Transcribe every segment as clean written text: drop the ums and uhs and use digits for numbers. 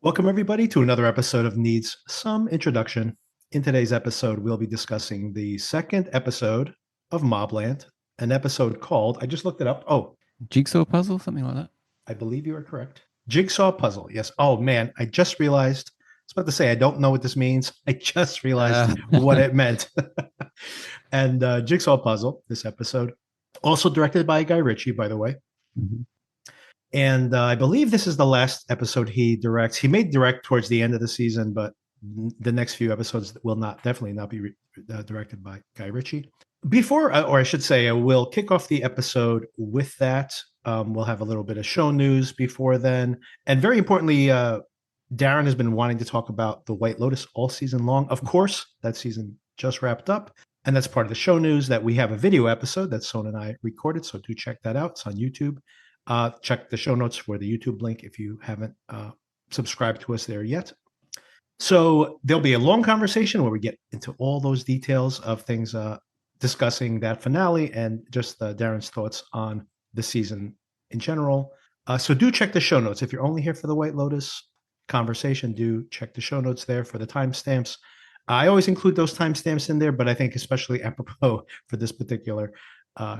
Welcome, everybody, to another episode of Needs Some Introduction. In today's episode, we'll be discussing the second episode of Mobland, an episode called, I just looked it up. Oh, Jigsaw puzzle, something like that. I believe you are correct. Jigsaw puzzle. Yes. Oh, man, I just realized. I was about to say, I don't know what this means. I just realized what it meant. And Jigsaw puzzle, this episode, also directed by Guy Ritchie, by the way. Mhm. And I believe this is the last episode he directs. He may direct towards the end of the season, but the next few episodes will definitely not be directed by Guy Ritchie. Before, or I should say, we'll kick off the episode with that. We'll have a little bit of show news before then. And very importantly, Darren has been wanting to talk about the White Lotus all season long. Of course, that season just wrapped up. And that's part of the show news that we have a video episode that Son and I recorded. So do check that out. It's on YouTube. Check the show notes for the YouTube link if you haven't subscribed to us there yet. So there'll be a long conversation where we get into all those details of things, discussing that finale and just Darren's thoughts on the season in general. So do check the show notes. If you're only here for the White Lotus conversation, do check the show notes there for the timestamps. I always include those timestamps in there, but I think especially apropos for this particular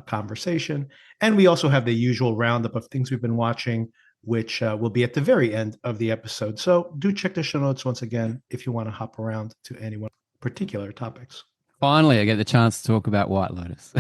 conversation. And we also have the usual roundup of things we've been watching, which will be at the very end of the episode. So do check the show notes once again if you want to hop around to any one particular topics. Finally, I get the chance to talk about White Lotus.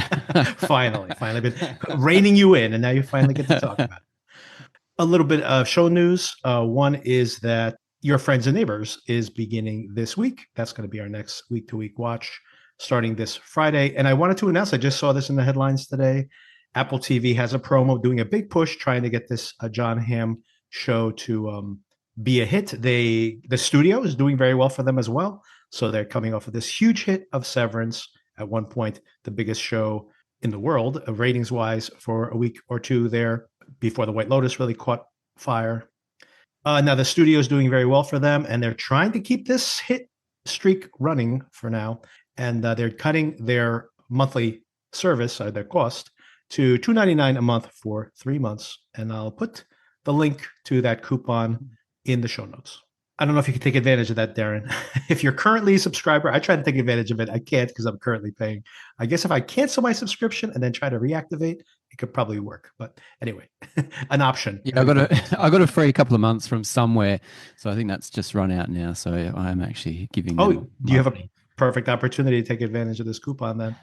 finally been reining you in, and now you finally get to talk about it. A little bit of show news. One is that Your Friends and Neighbors is beginning this week. That's going to be our next week-to-week watch, starting this Friday. And I wanted to announce, I just saw this in the headlines today. Apple TV has a promo doing a big push trying to get this John Hamm show to be a hit. The studio is doing very well for them as well. So they're coming off of this huge hit of Severance, at one point, the biggest show in the world, ratings-wise, for a week or two there before the White Lotus really caught fire. Now the studio is doing very well for them, and they're trying to keep this hit streak running for now. And they're cutting their monthly service, their cost, to $2.99 a month for 3 months. And I'll put the link to that coupon in the show notes. I don't know if you can take advantage of that, Darren. If you're currently a subscriber, I try to take advantage of it. I can't because I'm currently paying. I guess if I cancel my subscription and then try to reactivate, it could probably work. But anyway, an option. Yeah, I got a free couple of months from somewhere, so I think that's just run out now. So I am actually giving. Do you have a perfect opportunity to take advantage of this coupon then?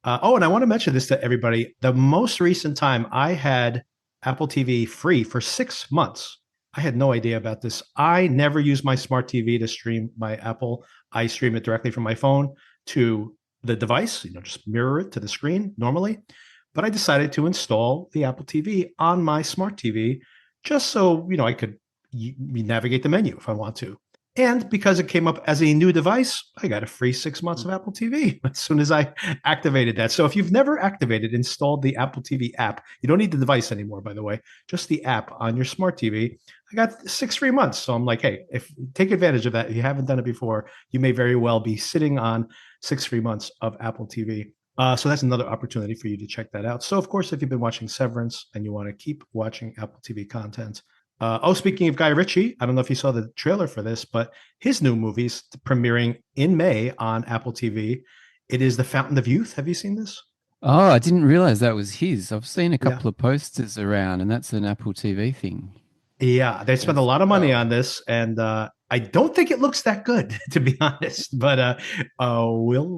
And I want to mention this to everybody. The most recent time I had Apple TV free for 6 months. I had no idea about this. I never use my smart TV to stream my Apple. I stream it directly from my phone to the device, just mirror it to the screen normally. But I decided to install the Apple TV on my smart TV just so, I could navigate the menu if I want to. And because it came up as a new device, I got a free 6 months of Apple TV as soon as I activated that. So if you've never installed the Apple TV app, you don't need the device anymore, by the way, just the app on your smart TV. I got 6 free months. So I'm like, hey, take advantage of that. If you haven't done it before, you may very well be sitting on 6 free months of Apple TV. So that's another opportunity for you to check that out. So, of course, if you've been watching Severance and you want to keep watching Apple TV content, speaking of Guy Ritchie, I don't know if you saw the trailer for this, but his new movie's premiering in May on Apple TV. It is The Fountain of Youth. Have you seen this? Oh, I didn't realize that was his. I've seen a couple of posters around, and that's an Apple TV thing. Yeah, they spent a lot of money on this, and I don't think it looks that good, to be honest. But I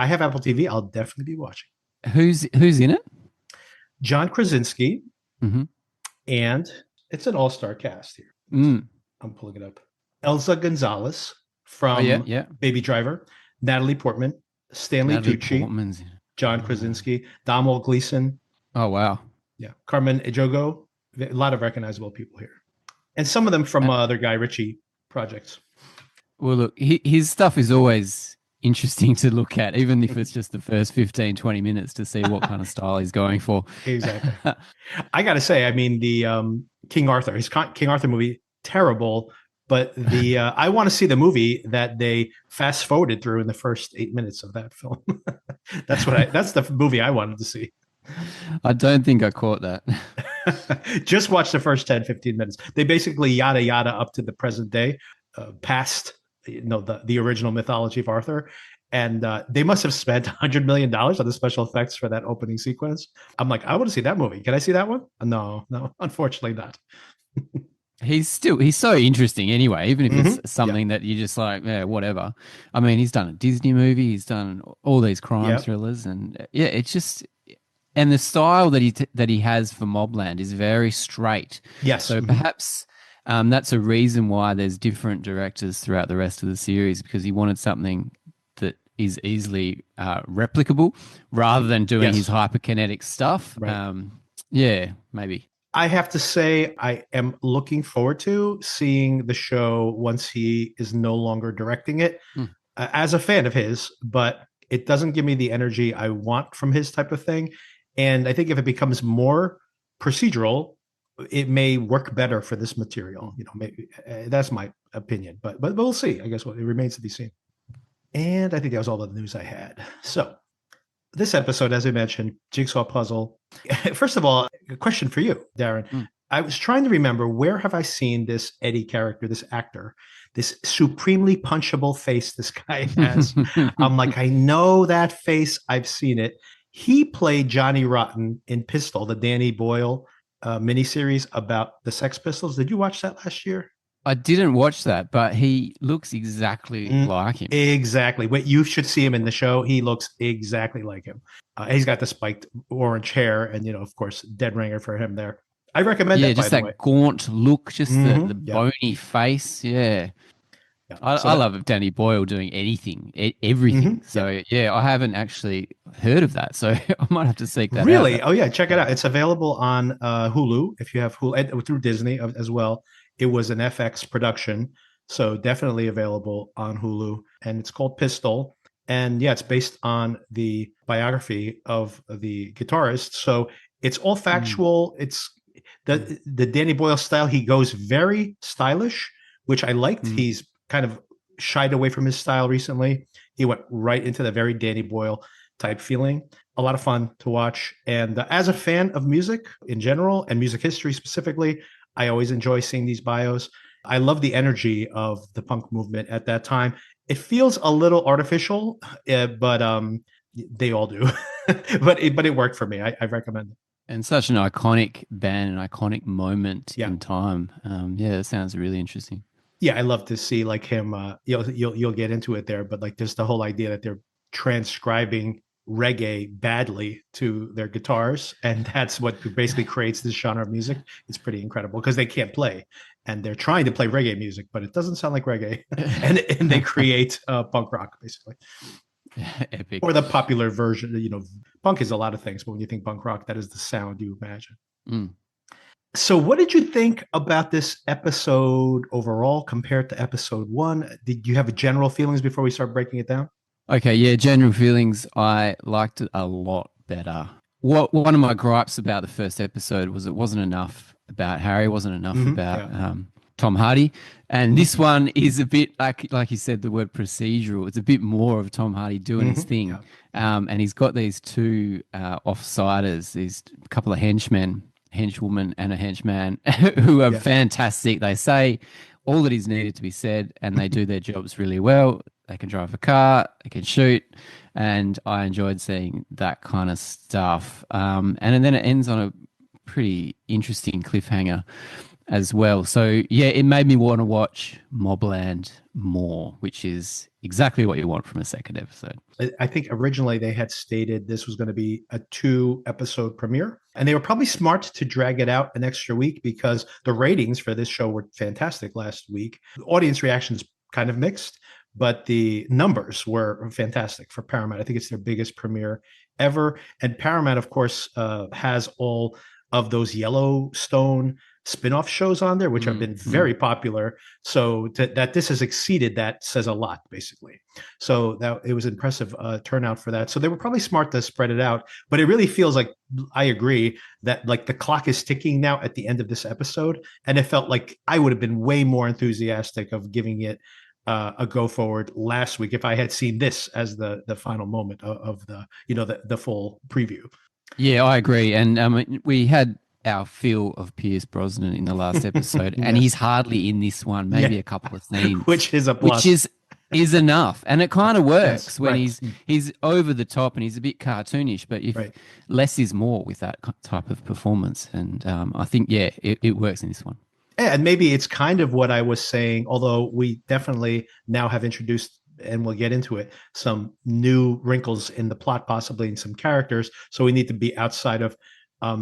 have Apple TV. I'll definitely be watching. Who's in it? John Krasinski, Mm-hmm. and it's an all-star cast here. I'm pulling it up. Elsa Gonzalez from Baby Driver, Natalie Portman, Stanley Tucci, John Krasinski, Domhnall Gleeson. Oh, wow. Yeah. Carmen Ejogo. A lot of recognizable people here. And some of them from other Guy Ritchie projects. Well, look, his stuff is always interesting to look at, even if it's just the first 15, 20 minutes to see what kind of style he's going for. Exactly. I got to say, I mean, the King Arthur movie, terrible. But I want to see the movie that they fast forwarded through in the first 8 minutes of that film. That's the movie I wanted to see. I don't think I caught that. Just watch the first 10, 15 minutes. They basically yada yada up to the present day, past the original mythology of Arthur. And they must have spent $100 million on the special effects for that opening sequence. I'm like, I want to see that movie. Can I see that one? No, no, unfortunately not. He's so interesting anyway, even if it's Yeah, something that you just like, yeah, whatever. I mean, he's done a Disney movie, he's done all these crime yeah, thrillers, and yeah, it's just and the style that he has for Mobland is very straight. yes, So perhaps that's a reason why there's different directors throughout the rest of the series because he wanted something that is easily replicable rather than doing his yes, hyperkinetic stuff. right. Yeah, maybe. I have to say, I am looking forward to seeing the show once he is no longer directing it. Mm. As a fan of his, but it doesn't give me the energy I want from his type of thing. And I think if it becomes more procedural, it may work better for this material. Maybe that's my opinion, but we'll see. I guess it remains to be seen. And I think that was all the news I had. So this episode, as I mentioned, Jigsaw puzzle. First of all, a question for you, Darren. Mm. I was trying to remember, where have I seen this Eddie character, this actor, this supremely punchable face this guy has? I'm like, I know that face. I've seen it. He played Johnny Rotten in Pistol, the Danny Boyle miniseries about the Sex Pistols. Did you watch that last year? I didn't watch that, but he looks exactly like him. Exactly. Wait, you should see him in the show. He looks exactly like him. He's got the spiked orange hair, and of course, dead ringer for him there. I recommend Yeah, that, by just the way. that gaunt look, just the Yeah, bony face. Yeah. yeah. So I that, love Danny Boyle doing anything, everything. yeah. So yeah, I haven't actually heard of that. So I might have to seek that out. Really? Oh yeah, check it out. It's available on Hulu if you have Hulu, and through Disney as well. It was an FX production, so definitely available on Hulu, and it's called Pistol. And yeah, it's based on the biography of the guitarist. So it's all Mm, factual. It's the Danny Boyle style. He goes very stylish, which I liked. mm. He's kind of shied away from his style recently. He went right into the very Danny Boyle type feeling. A lot of fun to watch. And as a fan of music in general and music history specifically, I always enjoy seeing these bios. I love the energy of the punk movement at that time. It feels a little artificial, but they all do. but it worked for me. I recommend it. And such an iconic band, an iconic moment Yeah. in time. Yeah, that sounds really interesting. Yeah, I love to see like him. You'll get into it there, but like just the whole idea that they're transcribing reggae badly to their guitars, and that's what basically creates this genre of music. It's pretty incredible because they can't play, and they're trying to play reggae music, but it doesn't sound like reggae, and they create punk rock basically, Epic. or the popular version. Punk is a lot of things, but when you think punk rock, that is the sound you imagine. Mm. So, what did you think about this episode overall compared to episode one? Did you have general feelings before we start breaking it down? Okay, yeah, general feelings. I liked it a lot better. One of my gripes about the first episode was it wasn't enough about Harry, wasn't enough about Yeah. Tom Hardy, and this one is a bit like you said, the word procedural. It's a bit more of Tom Hardy doing his thing, Yeah. and he's got these two offsiders, these couple of henchmen, henchwoman and a henchman, who are Yeah. fantastic. They say all that is needed to be said, and they do their jobs really well. They can drive a car, they can shoot, and I enjoyed seeing that kind of stuff. And then it ends on a pretty interesting cliffhanger as well. So yeah, it made me want to watch Mobland more, which is exactly what you want from a second episode. I think originally they had stated this was going to be a 2 episode premiere, and they were probably smart to drag it out an extra week because the ratings for this show were fantastic last week. The audience reactions kind of mixed, but the numbers were fantastic for Paramount. I think it's their biggest premiere ever. And Paramount, of course, has all of those Yellowstone spin-off shows on there, which have been very popular. So that this has exceeded that says a lot, basically. So that it was impressive turnout for that. So they were probably smart to spread it out, but it really feels like, I agree that like the clock is ticking now at the end of this episode, and it felt like I would have been way more enthusiastic of giving it a go forward last week if I had seen this as the final moment of the the full preview. Yeah, I agree. And we had our fill of Pierce Brosnan in the last episode, and Yes. he's hardly in this one. Maybe Yeah. a couple of scenes, Which is a which plus. is enough, and it kind of Yes, works when right. he's over the top and he's a bit cartoonish. But if Right. less is more with that type of performance, and I think it works in this one. And maybe it's kind of what I was saying, although we definitely now have introduced, and we'll get into it, some new wrinkles in the plot, possibly in some characters. So we need to be outside of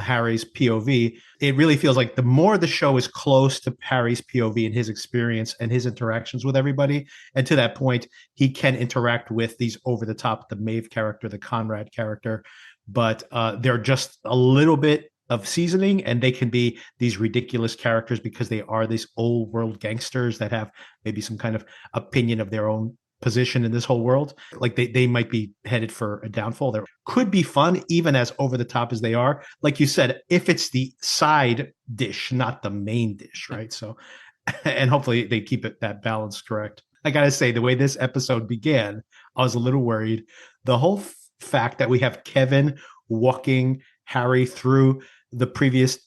Harry's POV. It really feels like the more the show is close to Harry's POV and his experience and his interactions with everybody, and to that point, he can interact with these over the top, the Maeve character, the Conrad character, but they're just a little bit of seasoning, and they can be these ridiculous characters because they are these old world gangsters that have maybe some kind of opinion of their own position in this whole world. Like they might be headed for a downfall. There could be fun, even as over the top as they are. Like you said, if it's the side dish, not the main dish, right? So, and hopefully they keep it that balance correct. I gotta say, the way this episode began, I was a little worried. The whole fact that we have Kevin walking Harry through the previous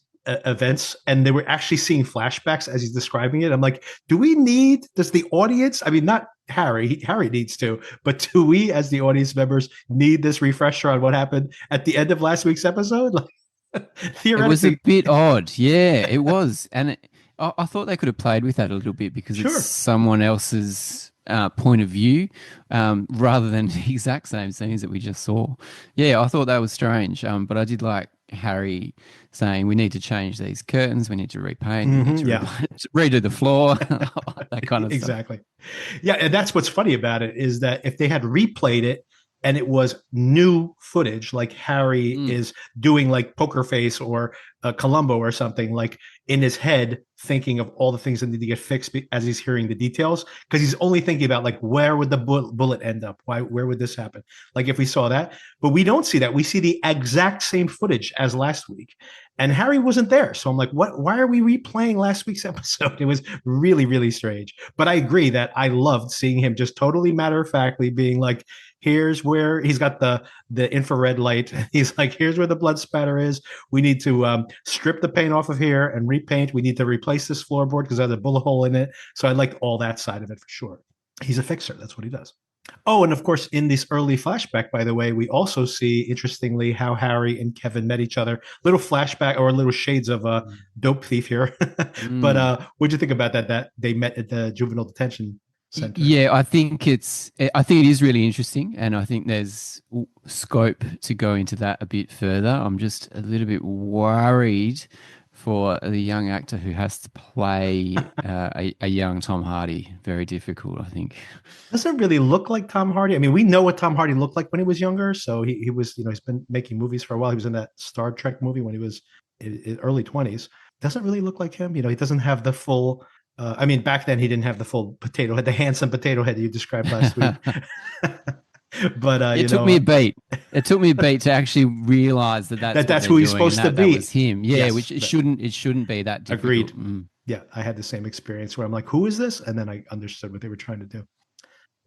events, and they were actually seeing flashbacks as he's describing it. I'm like, does the audience, I mean, not Harry needs to, but do we as the audience members need this refresher on what happened at the end of last week's episode? Like, theoretically. It was a bit odd. Yeah, it was. And I thought they could have played with that a little bit because it's someone else's point of view rather than the exact same scenes that we just saw. Yeah, I thought that was strange. But I did like Harry saying we need to change these curtains, we need to repaint, we need to redo the floor, that kind of stuff. Exactly. Yeah, and that's what's funny about it is that if they had replayed it and it was new footage, like Harry is doing like Poker Face or Columbo or something, like in his head thinking of all the things that need to get fixed as he's hearing the details, because he's only thinking about like where would the bullet end up, where would this happen, like if we saw that. But we don't see that. We see the exact same footage as last week, and Harry wasn't there. So I'm like, why are we replaying last week's episode? It was really, really strange. But I agree that I loved seeing him just totally matter-of-factly being like, here's where he's got the infrared light. He's like, here's where the blood spatter is. We need to strip the paint off of here and repaint. We need to replace this floorboard because there's a bullet hole in it. So I liked all that side of it for sure. He's a fixer. That's what he does. Oh, and of course, in this early flashback, by the way, we also see, interestingly, how Harry and Kevin met each other. Little flashback or little shades of a dope thief here. But what'd you think about that they met at the juvenile detention center? Yeah, I think it is really interesting, and I think there's scope to go into that a bit further. I'm just a little bit worried for the young actor who has to play a young Tom Hardy. Very difficult, I think. Doesn't really look like Tom Hardy. I mean, we know what Tom Hardy looked like when he was younger. So he was, he's been making movies for a while. He was in that Star Trek movie when he was in early 20s. Doesn't really look like him. He doesn't have the full. I mean, back then he didn't have the full potato head, the handsome potato head that you described last week. But it took me a beat. It took me a beat to actually realize that's who he's supposed to be. That was him. Yeah, yes, which it shouldn't be that difficult. Agreed. Yeah, I had the same experience where I'm like, who is this? And then I understood what they were trying to do.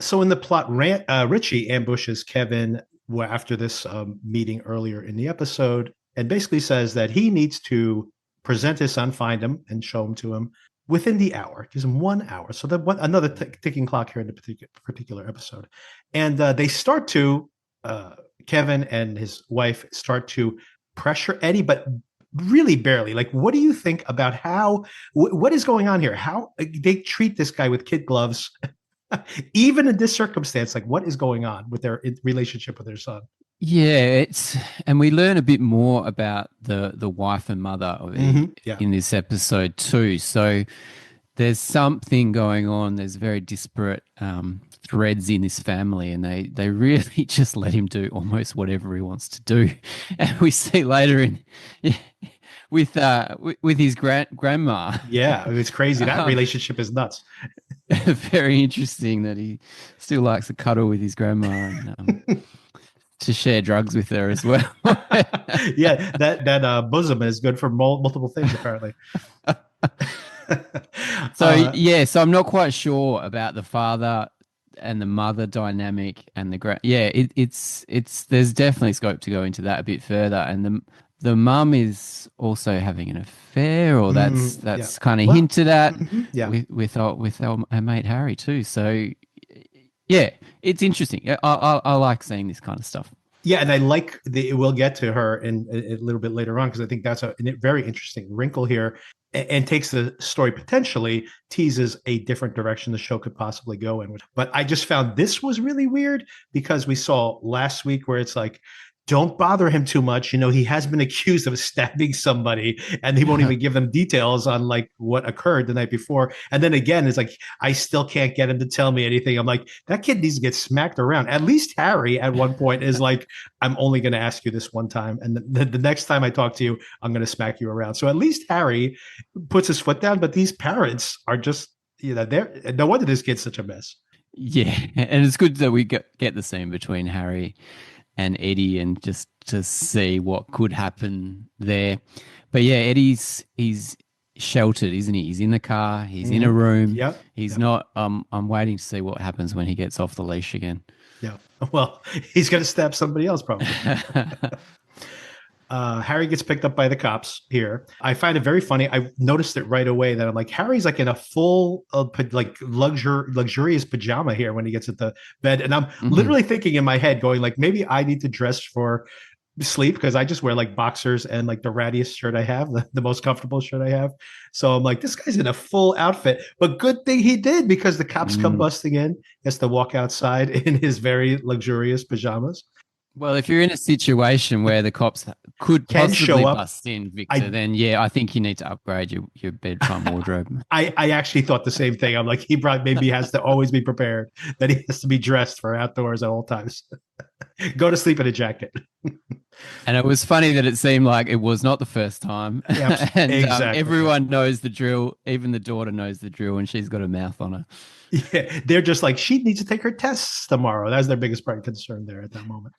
So in the plot, Richie ambushes Kevin after this meeting earlier in the episode, and basically says that he needs to present his son, find him, and show him to him within the hour. Gives him 1 hour. So another ticking clock here in the particular episode. And they start to, Kevin and his wife start to pressure Eddie, but really barely. Like, what do you think about what is going on here? How they treat this guy with kid gloves, even in this circumstance? Like, what is going on with their relationship with their son? Yeah, and we learn a bit more about the wife and mother of in this episode too. So there's something going on. There's very disparate threads in this family, and they really just let him do almost whatever he wants to do. And we see later with his grandma. Yeah, it's crazy. That relationship is nuts. Very interesting that he still likes to cuddle with his grandma and to share drugs with her as well. Yeah, that bosom is good for multiple things apparently. So I'm not quite sure about the father and the mother dynamic and the it's there's definitely scope to go into that a bit further. And the mum is also having an affair, or Yeah. that's kind of Well, hinted at yeah. with our mate Harry too. So yeah, it's interesting. I like seeing this kind of stuff. Yeah, and I like we'll get to her in a little bit later on because I think that's a very interesting wrinkle here, and takes the story potentially teases a different direction the show could possibly go in. But I just found this was really weird because we saw last week where it's like, don't bother him too much. He has been accused of stabbing somebody, and he won't even give them details on like what occurred the night before. And then again, it's like, I still can't get him to tell me anything. I'm like, that kid needs to get smacked around. At least Harry at one point is like, I'm only going to ask you this one time. And the next time I talk to you, I'm going to smack you around. So at least Harry puts his foot down, but these parents are just, they're no wonder this kid's such a mess. Yeah, and it's good that we get the scene between Harry and Eddie, and just to see what could happen there. But yeah, he's sheltered, isn't he? He's in the car. He's in a room. Yep. He's Yep. not. I'm waiting to see what happens when he gets off the leash again. Yeah. Well, he's going to stab somebody else probably. Harry gets picked up by the cops here. I find it very funny. I noticed it right away that I'm like, Harry's like in a full, like luxurious pajama here when he gets at the bed, and I'm literally thinking in my head, going like, maybe I need to dress for sleep because I just wear like boxers and like the rattiest shirt I have, the most comfortable shirt I have. So I'm like, this guy's in a full outfit, but good thing he did because the cops come busting in. He has to walk outside in his very luxurious pajamas. Well, if you're in a situation where the cops could Can possibly show up. bust in, Victor, then yeah, I think you need to upgrade your bedtime wardrobe. I actually thought the same thing. I'm like, he probably maybe has to always be prepared, that he has to be dressed for outdoors at all times. Go to sleep in a jacket. And it was funny that it seemed like it was not the first time. And Exactly. everyone knows the drill. Even the daughter knows the drill, and she's got a mouth on her. Yeah, they're just like, she needs to take her tests tomorrow. That's their biggest concern there at that moment.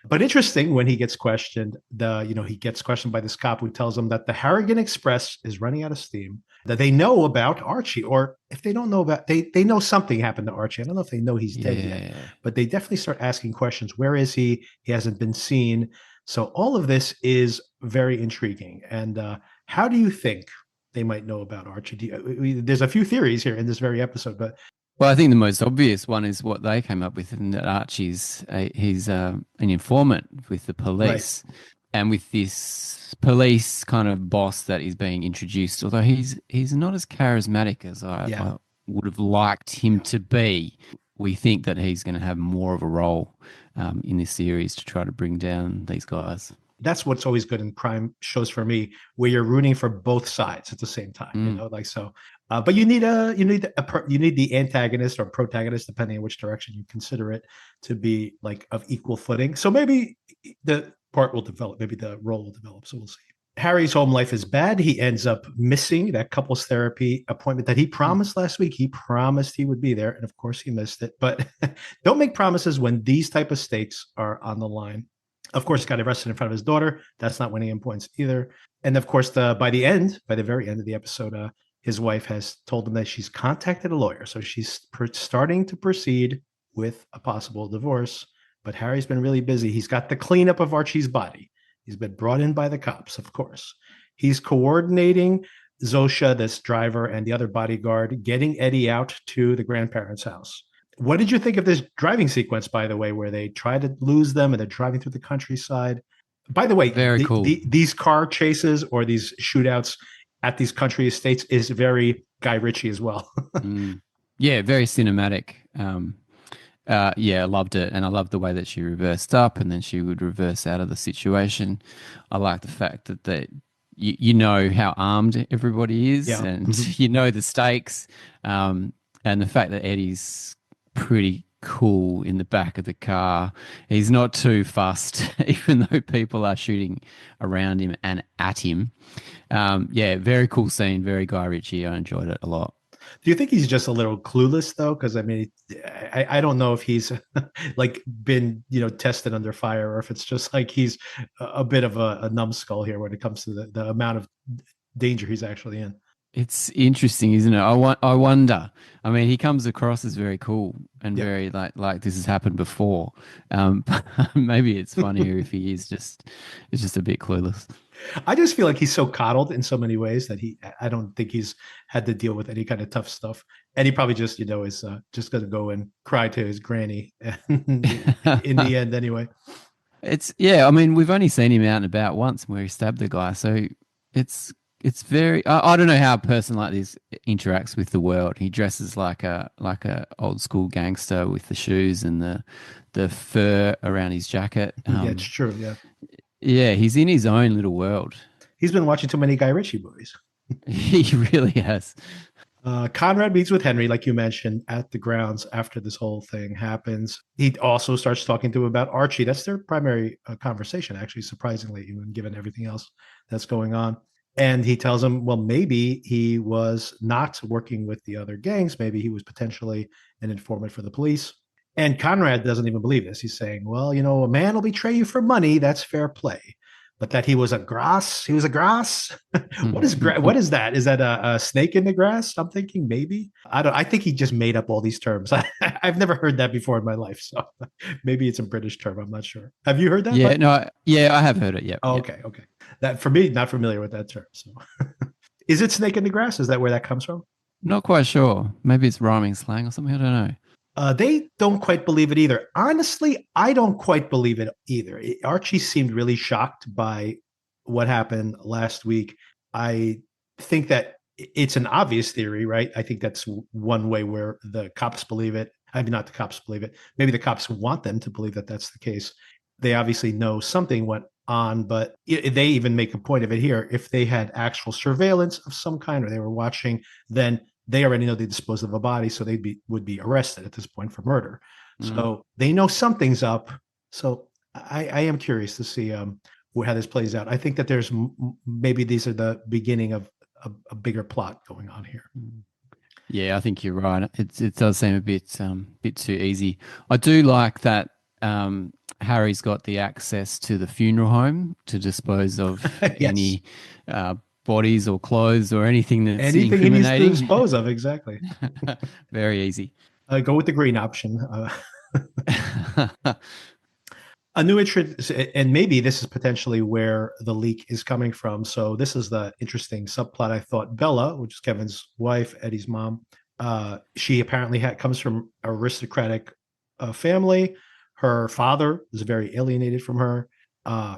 But interesting, when he gets questioned, he gets questioned by this cop who tells him that the Harrigan Express is running out of steam, that they know about Archie, or if they don't know about, they know something happened to Archie. I don't know if they know he's dead yet, but they definitely start asking questions. Where is he? He hasn't been seen. So all of this is very intriguing. And how do you think they might know about Archie? There's a few theories here in this very episode, but Well, I think the most obvious one is what they came up with, and that Archie's he's an informant with the police, and with this police kind of boss that is being introduced. Although he's not as charismatic as I would have liked him to be. We think that he's going to have more of a role in this series to try to bring down these guys. That's what's always good in crime shows for me, where you're rooting for both sides at the same time. Like so. But you need the antagonist or protagonist, depending on which direction you consider it, to be like of equal footing. So maybe the part will develop, maybe the role will develop. So we'll see. Harry's home life is bad. He ends up missing that couples therapy appointment that he promised last week. He promised he would be there, and of course he missed it. But don't make promises when these type of stakes are on the line. Of course, he got arrested in front of his daughter. That's not winning him points either. And of course, by the very end of the episode, his wife has told him that she's contacted a lawyer. So she's starting to proceed with a possible divorce. But Harry's been really busy. He's got the cleanup of Archie's body. He's been brought in by the cops, of course. He's coordinating Zosha, this driver, and the other bodyguard, getting Eddie out to the grandparents' house. What did you think of this driving sequence, by the way, where they try to lose them and they're driving through the countryside? By the way, very cool. These car chases or these shootouts at these country estates is very Guy Ritchie as well. Yeah, very cinematic. I loved it. And I loved the way that she reversed up and then she would reverse out of the situation. I like the fact that you know how armed everybody is and you know the stakes. And the fact that Eddie's pretty cool in the back of the car. He's not too fussed, even though people are shooting around him and at him. Very cool scene. Very Guy Ritchie. I enjoyed it a lot. Do you think he's just a little clueless though? Because I mean, I don't know if he's like been tested under fire, or if it's just like he's a bit of a numbskull here when it comes to the amount of danger he's actually in. It's interesting, isn't it? I wonder. I mean, he comes across as very cool, and Yeah. very like this has happened before. But maybe it's funnier if he is just a bit clueless. I just feel like he's so coddled in so many ways that I don't think he's had to deal with any kind of tough stuff. And he probably just, is just going to go and cry to his granny in the end anyway. It's yeah. I mean, we've only seen him out and about once where he stabbed the guy, so it's it's very. I don't know how a person like this interacts with the world. He dresses like a old school gangster with the shoes and the fur around his jacket. Yeah, it's true. Yeah. Yeah, he's in his own little world. He's been watching too many Guy Ritchie movies. He really has. Conrad meets with Henry, like you mentioned, at the grounds after this whole thing happens. He also starts talking to him about Archie. That's their primary conversation, actually, surprisingly, even given everything else that's going on. And he tells him, well, maybe he was not working with the other gangs. Maybe he was potentially an informant for the police. And Conrad doesn't even believe this. He's saying, well, a man will betray you for money. That's fair play. But that he was a grass. What is that? Is that a snake in the grass? I'm thinking maybe. I don't. I think he just made up all these terms. I've never heard that before in my life, so maybe it's a British term. I'm not sure. Have you heard that? Yeah, no, yeah, I have heard it. Yep, Oh, yep. okay, okay. That for me, not familiar with that term. So, is it snake in the grass? Is that where that comes from? Not quite sure. Maybe it's rhyming slang or something. I don't know. They don't quite believe it either. Honestly, I don't quite believe it either. Archie seemed really shocked by what happened last week. I think that it's an obvious theory, right? I think that's one way where the cops believe it. I mean, not the cops believe it. Maybe the cops want them to believe that that's the case. They obviously know something went on, but they even make a point of it here. If they had actual surveillance of some kind or they were watching, then they already know they disposed of a body, so would be arrested at this point for murder. Mm. So they know something's up. So I am curious to see how this plays out. I think that there's maybe these are the beginning of a bigger plot going on here. Yeah, I think you're right. It does seem a bit too easy. I do like that Harry's got the access to the funeral home to dispose of Yes. any bodies or clothes or anything that's Anything he needs to incriminating. dispose of, exactly. Very easy. Go with the green option. A new interest, and maybe this is potentially where the leak is coming from. So this is the interesting subplot. I thought Bella, which is Kevin's wife, Eddie's mom, she apparently comes from aristocratic family. Her father is very alienated from her.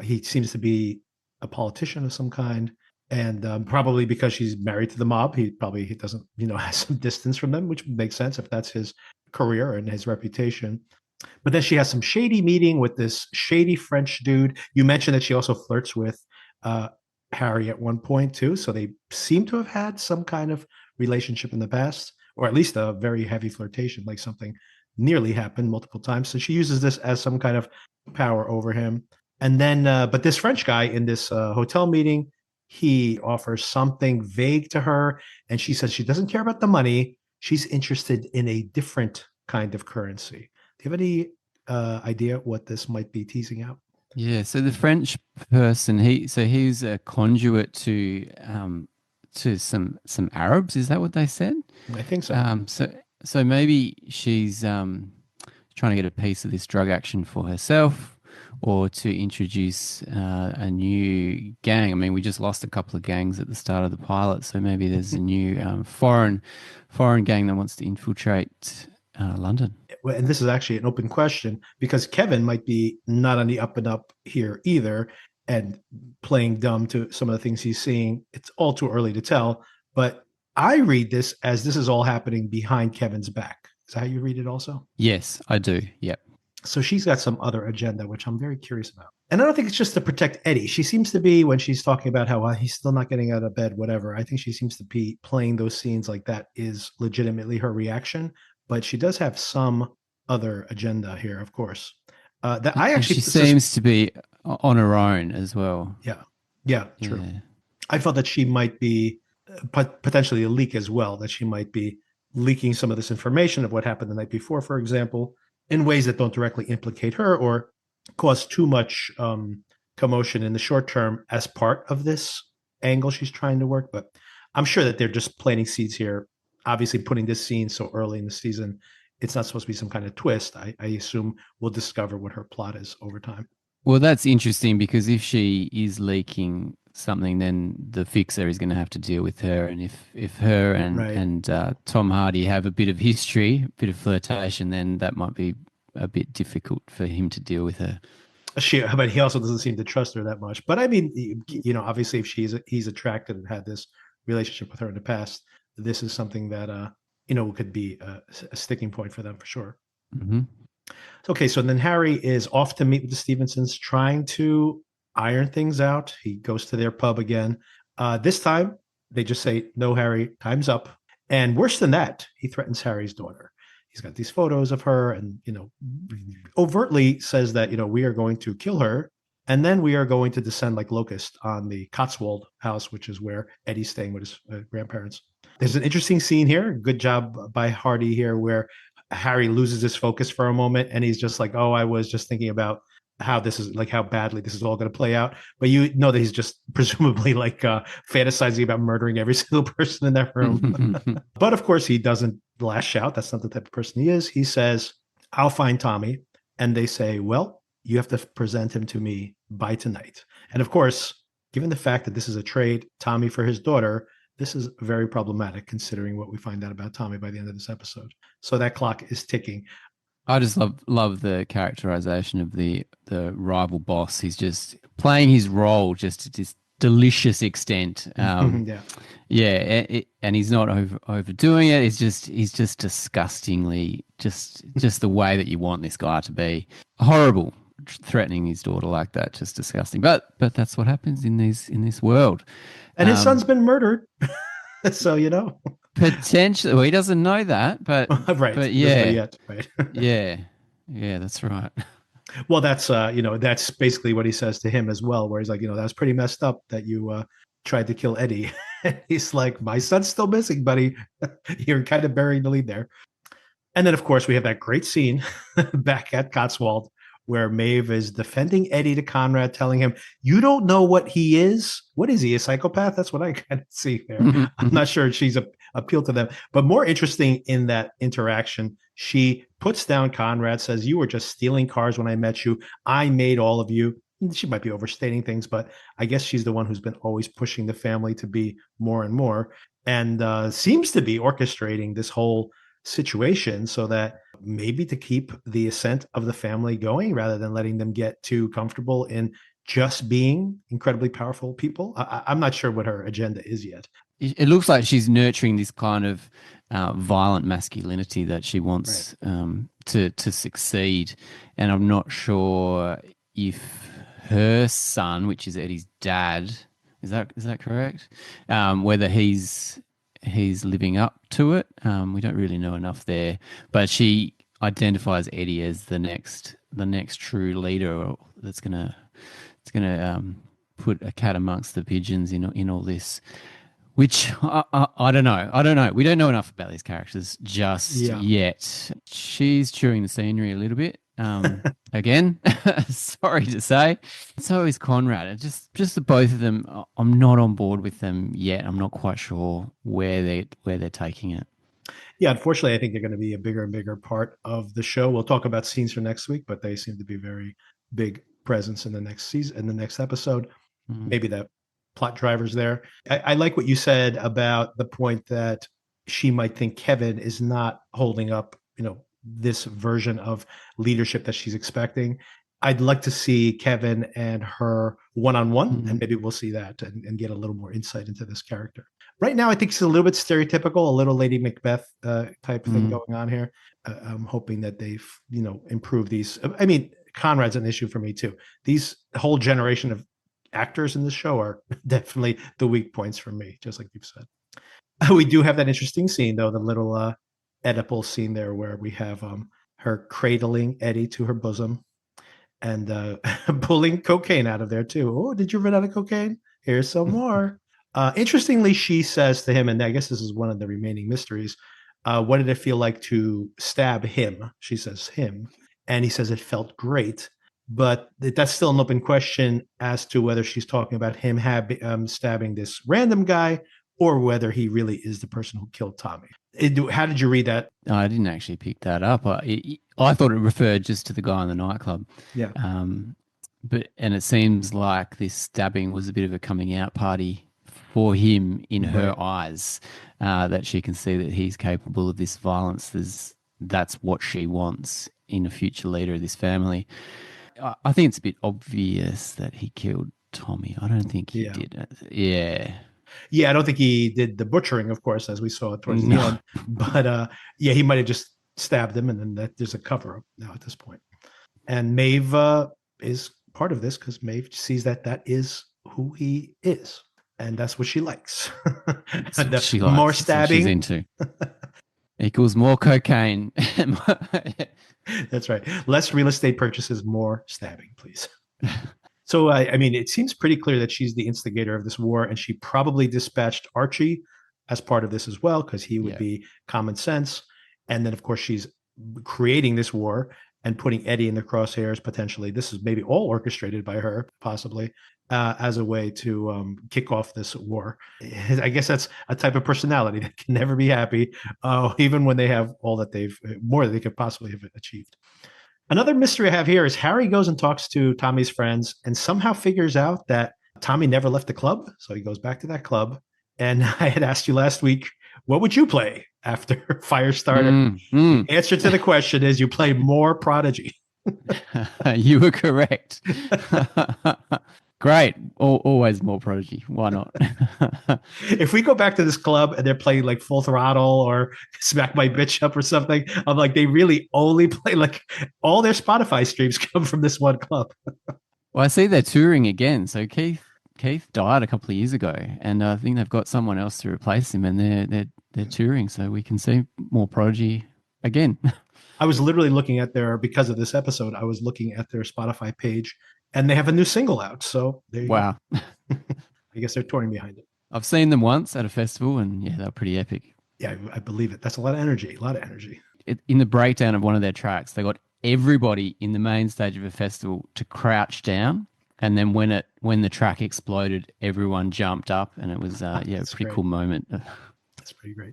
He seems to be a politician of some kind, and probably because she's married to the mob, he doesn't has some distance from them, which makes sense if that's his career and his reputation. But then she has some shady meeting with this shady French dude. You mentioned that she also flirts with uh, Harry at one point too, so they seem to have had some kind of relationship in the past, or at least a very heavy flirtation, like something nearly happened multiple times. So she uses this as some kind of power over him. And then, but this French guy in this hotel meeting, he offers something vague to her, and she says she doesn't care about the money. She's interested in a different kind of currency. Do you have any idea what this might be teasing out? Yeah, so the French person, he's a conduit to some Arabs, is that what they said? I think so. So maybe she's trying to get a piece of this drug action for herself or to introduce a new gang. I mean, we just lost a couple of gangs at the start of the pilot, so maybe there's a new foreign gang that wants to infiltrate London. And this is actually an open question because Kevin might be not on the up and up here either and playing dumb to some of the things he's seeing. It's all too early to tell, but I read this as this is all happening behind Kevin's back. Is that how you read it also? Yes, I do. Yep. So she's got some other agenda, which I'm very curious about. And I don't think it's just to protect Eddie. She seems to be, when she's talking about how he's still not getting out of bed, whatever, I think she seems to be playing those scenes like that is legitimately her reaction. But she does have some other agenda here, of course. That I And actually she seems to be on her own as well. yeah, yeah, true. Yeah. I felt that she might be potentially a leak as well. That she might be leaking some of this information of what happened the night before, for example, in ways that don't directly implicate her or cause too much commotion in the short term as part of this angle she's trying to work. But I'm sure that they're just planting seeds here. Obviously, putting this scene so early in the season it's not supposed to be some kind of twist. I assume we'll discover what her plot is over time. Well, that's interesting because if she is leaking something, then the fixer is going to have to deal with her. And if her Right. and Tom Hardy have a bit of history, a bit of flirtation, then that might be a bit difficult for him to deal with her. But he also doesn't seem to trust her that much. But I mean, obviously, if he's attracted and had this relationship with her in the past, this is something that could be a sticking point for them for sure. Hmm. Okay, so then Harry is off to meet with the Stevensons, trying to iron things out. He goes to their pub again. This time, they just say, "No, Harry, time's up." And worse than that, he threatens Harry's daughter. He's got these photos of her, and overtly says that we are going to kill her, and then we are going to descend like locusts on the Cotswold house, which is where Eddie's staying with his grandparents. There's an interesting scene here. Good job by Hardy here, where Harry loses his focus for a moment and he's just like, "Oh, I was just thinking about how this is like how badly this is all going to play out." But you know that he's just presumably like fantasizing about murdering every single person in that room. But of course, he doesn't lash out. That's not the type of person he is. He says, "I'll find Tommy." And they say, "Well, you have to present him to me by tonight." And of course, given the fact that this is a trade, Tommy for his daughter, this is very problematic considering what we find out about Tommy by the end of this episode. So that clock is ticking. I just love the characterization of the rival boss. He's just playing his role just to this delicious extent. Yeah. Yeah, and he's not overdoing it. He's just disgustingly just the way that you want this guy to be. Horrible, threatening his daughter like that, just disgusting. But that's what happens in this world. And his son's been murdered. So, Potentially, well, he doesn't know that, but right. but Doesn't know yeah, yet. Right. yeah, that's right. Well, that's basically what he says to him as well, where he's like, that's pretty messed up that you tried to kill Eddie. And he's like, "My son's still missing, buddy." You're kind of burying the lead there. And then, of course, we have that great scene back at Cotswold where Maeve is defending Eddie to Conrad, telling him, "You don't know what he is. What is he, a psychopath?" That's what I kind of see there. I'm not sure she's appealed to them. But more interesting in that interaction, she puts down Conrad, says, "You were just stealing cars when I met you. I made all of you." She might be overstating things, but I guess she's the one who's been always pushing the family to be more and more, and seems to be orchestrating this whole situation so that maybe to keep the ascent of the family going rather than letting them get too comfortable in just being incredibly powerful people. I'm not sure what her agenda is yet. It looks like she's nurturing this kind of violent masculinity that she wants to succeed, and I'm not sure if her son, which is Eddie's dad, is that correct? Whether he's living up to it. We don't really know enough there, but she identifies Eddie as the next true leader that's gonna put a cat amongst the pigeons in all this. Which I don't know. I don't know. We don't know enough about these characters just yet. She's chewing the scenery a little bit. Again, sorry to say. So is Conrad. And just the both of them. I'm not on board with them yet. I'm not quite sure where they're taking it. Yeah, unfortunately, I think they're going to be a bigger and bigger part of the show. We'll talk about scenes for next week, but they seem to be very big presence in the next season, in the next episode. Maybe the plot drivers there. I like what you said about the point that she might think Kevin is not holding up, this version of leadership that she's expecting. I'd like to see Kevin and her one-on-one, and maybe we'll see that and get a little more insight into this character. Right now, I think it's a little bit stereotypical, a little Lady Macbeth type thing going on here. I'm hoping that they've, improved these. I mean, Conrad's an issue for me too. These whole generation of actors in the show are definitely the weak points for me, just like you've said. We do have that interesting scene, though, the little Oedipal scene there where we have her cradling Eddie to her bosom and pulling cocaine out of there, too. "Oh, did you run out of cocaine? Here's some more." Interestingly, she says to him, and I guess this is one of the remaining mysteries, "What did it feel like to stab him?" She says, "him." And he says, "It felt great." But that's still an open question as to whether she's talking about him stabbing this random guy or whether he really is the person who killed Tommy. How did you read that? I didn't actually pick that up. I thought it referred just to the guy in the nightclub. Yeah. Um, and it seems like this stabbing was a bit of a coming out party for him in her Right. eyes, that she can see that he's capable of this violence. That's what she wants in a future leader of this family. I think it's a bit obvious that he killed Tommy. I don't think he Yeah. did. Yeah. Yeah, I don't think he did the butchering, of course, as we saw towards the No. end. But yeah, he might have just stabbed him, and then there's a cover up now at this point. And Maeve is part of this because Maeve sees that that is who he is, and that's what she likes. That's And, what she more likes. That's what she's stabbing. into. Equals more cocaine. That's right. Less real estate purchases, more stabbing, please. So, I mean, it seems pretty clear that she's the instigator of this war, and she probably dispatched Archie as part of this as well, because he would Yeah. be common sense. And then, of course, she's creating this war and putting Eddie in the crosshairs potentially. This is maybe all orchestrated by her, possibly, as a way to kick off this war. I guess that's a type of personality that can never be happy, even when they have all that more than they could possibly have achieved. Another mystery I have here is Harry goes and talks to Tommy's friends and somehow figures out that Tommy never left the club. So he goes back to that club. And I had asked you last week, what would you play after Firestarter? The answer to the question is you play more Prodigy. You were correct. Great. Always more Prodigy. Why not? If we go back to this club and they're playing like Full Throttle or Smack My Bitch Up or something, I'm like, they really only play, like, all their Spotify streams come from this one club. Well, I see they're touring again. So Keith died a couple of years ago, and I think they've got someone else to replace him, and they're touring, so we can see more Prodigy again. I was literally looking at because of this episode, I was looking at their Spotify page and they have a new single out. So there you Wow. go. I guess they're touring behind it. I've seen them once at a festival, and yeah, they're pretty epic. Yeah, I believe it. That's a lot of energy. In the breakdown of one of their tracks, they got everybody in the main stage of a festival to crouch down, and then when the track exploded, everyone jumped up, and it was a pretty cool moment. That's pretty great.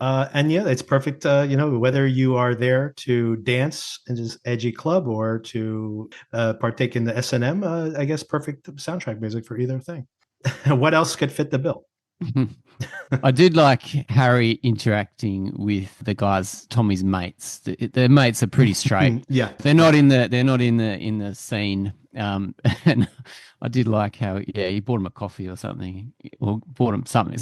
And yeah, it's perfect. Whether you are there to dance in this edgy club or to partake in the S&M, I guess perfect soundtrack music for either thing. What else could fit the bill? I did like Harry interacting with the guys, Tommy's mates. Their mates are pretty straight. Yeah, they're not in the scene. And I did like how he bought him a coffee or something, or bought him something.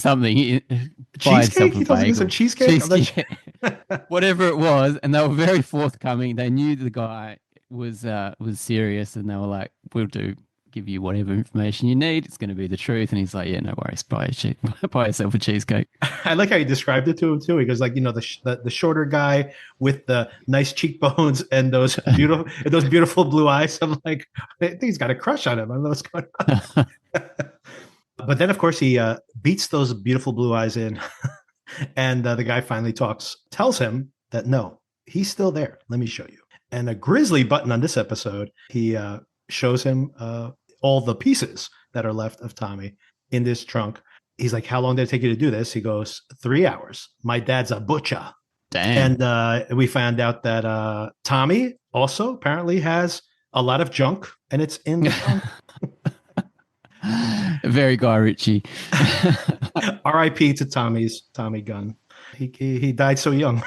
Cheesecake. He told him some cheesecake. Whatever it was, and they were very forthcoming. They knew the guy was serious, and they were like, "We'll give you whatever information you need. It's going to be the truth." And he's like, "Yeah, no worries. Buy yourself a cheesecake." I like how you described it to him too. He goes like, the shorter guy with the nice cheekbones and those beautiful blue eyes. I'm like, I think he's got a crush on him. I don't know what's going on. But then, of course, he beats those beautiful blue eyes in, and the guy finally tells him that no, he's still there. Let me show you. And a grisly button on this episode, he shows him all the pieces that are left of Tommy in this trunk. He's like, how long did it take you to do this? He goes, 3 hours. My dad's a butcher. Damn. And we found out that Tommy also apparently has a lot of junk, and it's in the trunk. Very Guy Ritchie. R.I.P. to Tommy gun. He died so young.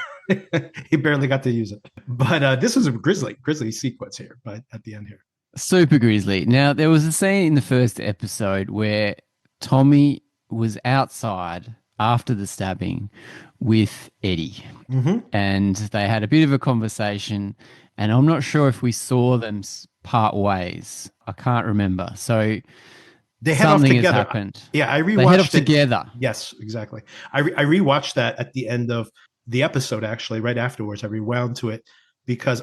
He barely got to use it. But this was a grisly sequence here, but at the end here. Super grisly. Now, there was a scene in the first episode where Tommy was outside after the stabbing with Eddie. Mm-hmm. And they had a bit of a conversation, and I'm not sure if we saw them part ways. I can't remember. So they head off together. Has happened. Yeah, I rewatched they head off together. Yes, exactly. I rewatched that at the end of the episode, actually, right afterwards. I rewound to it because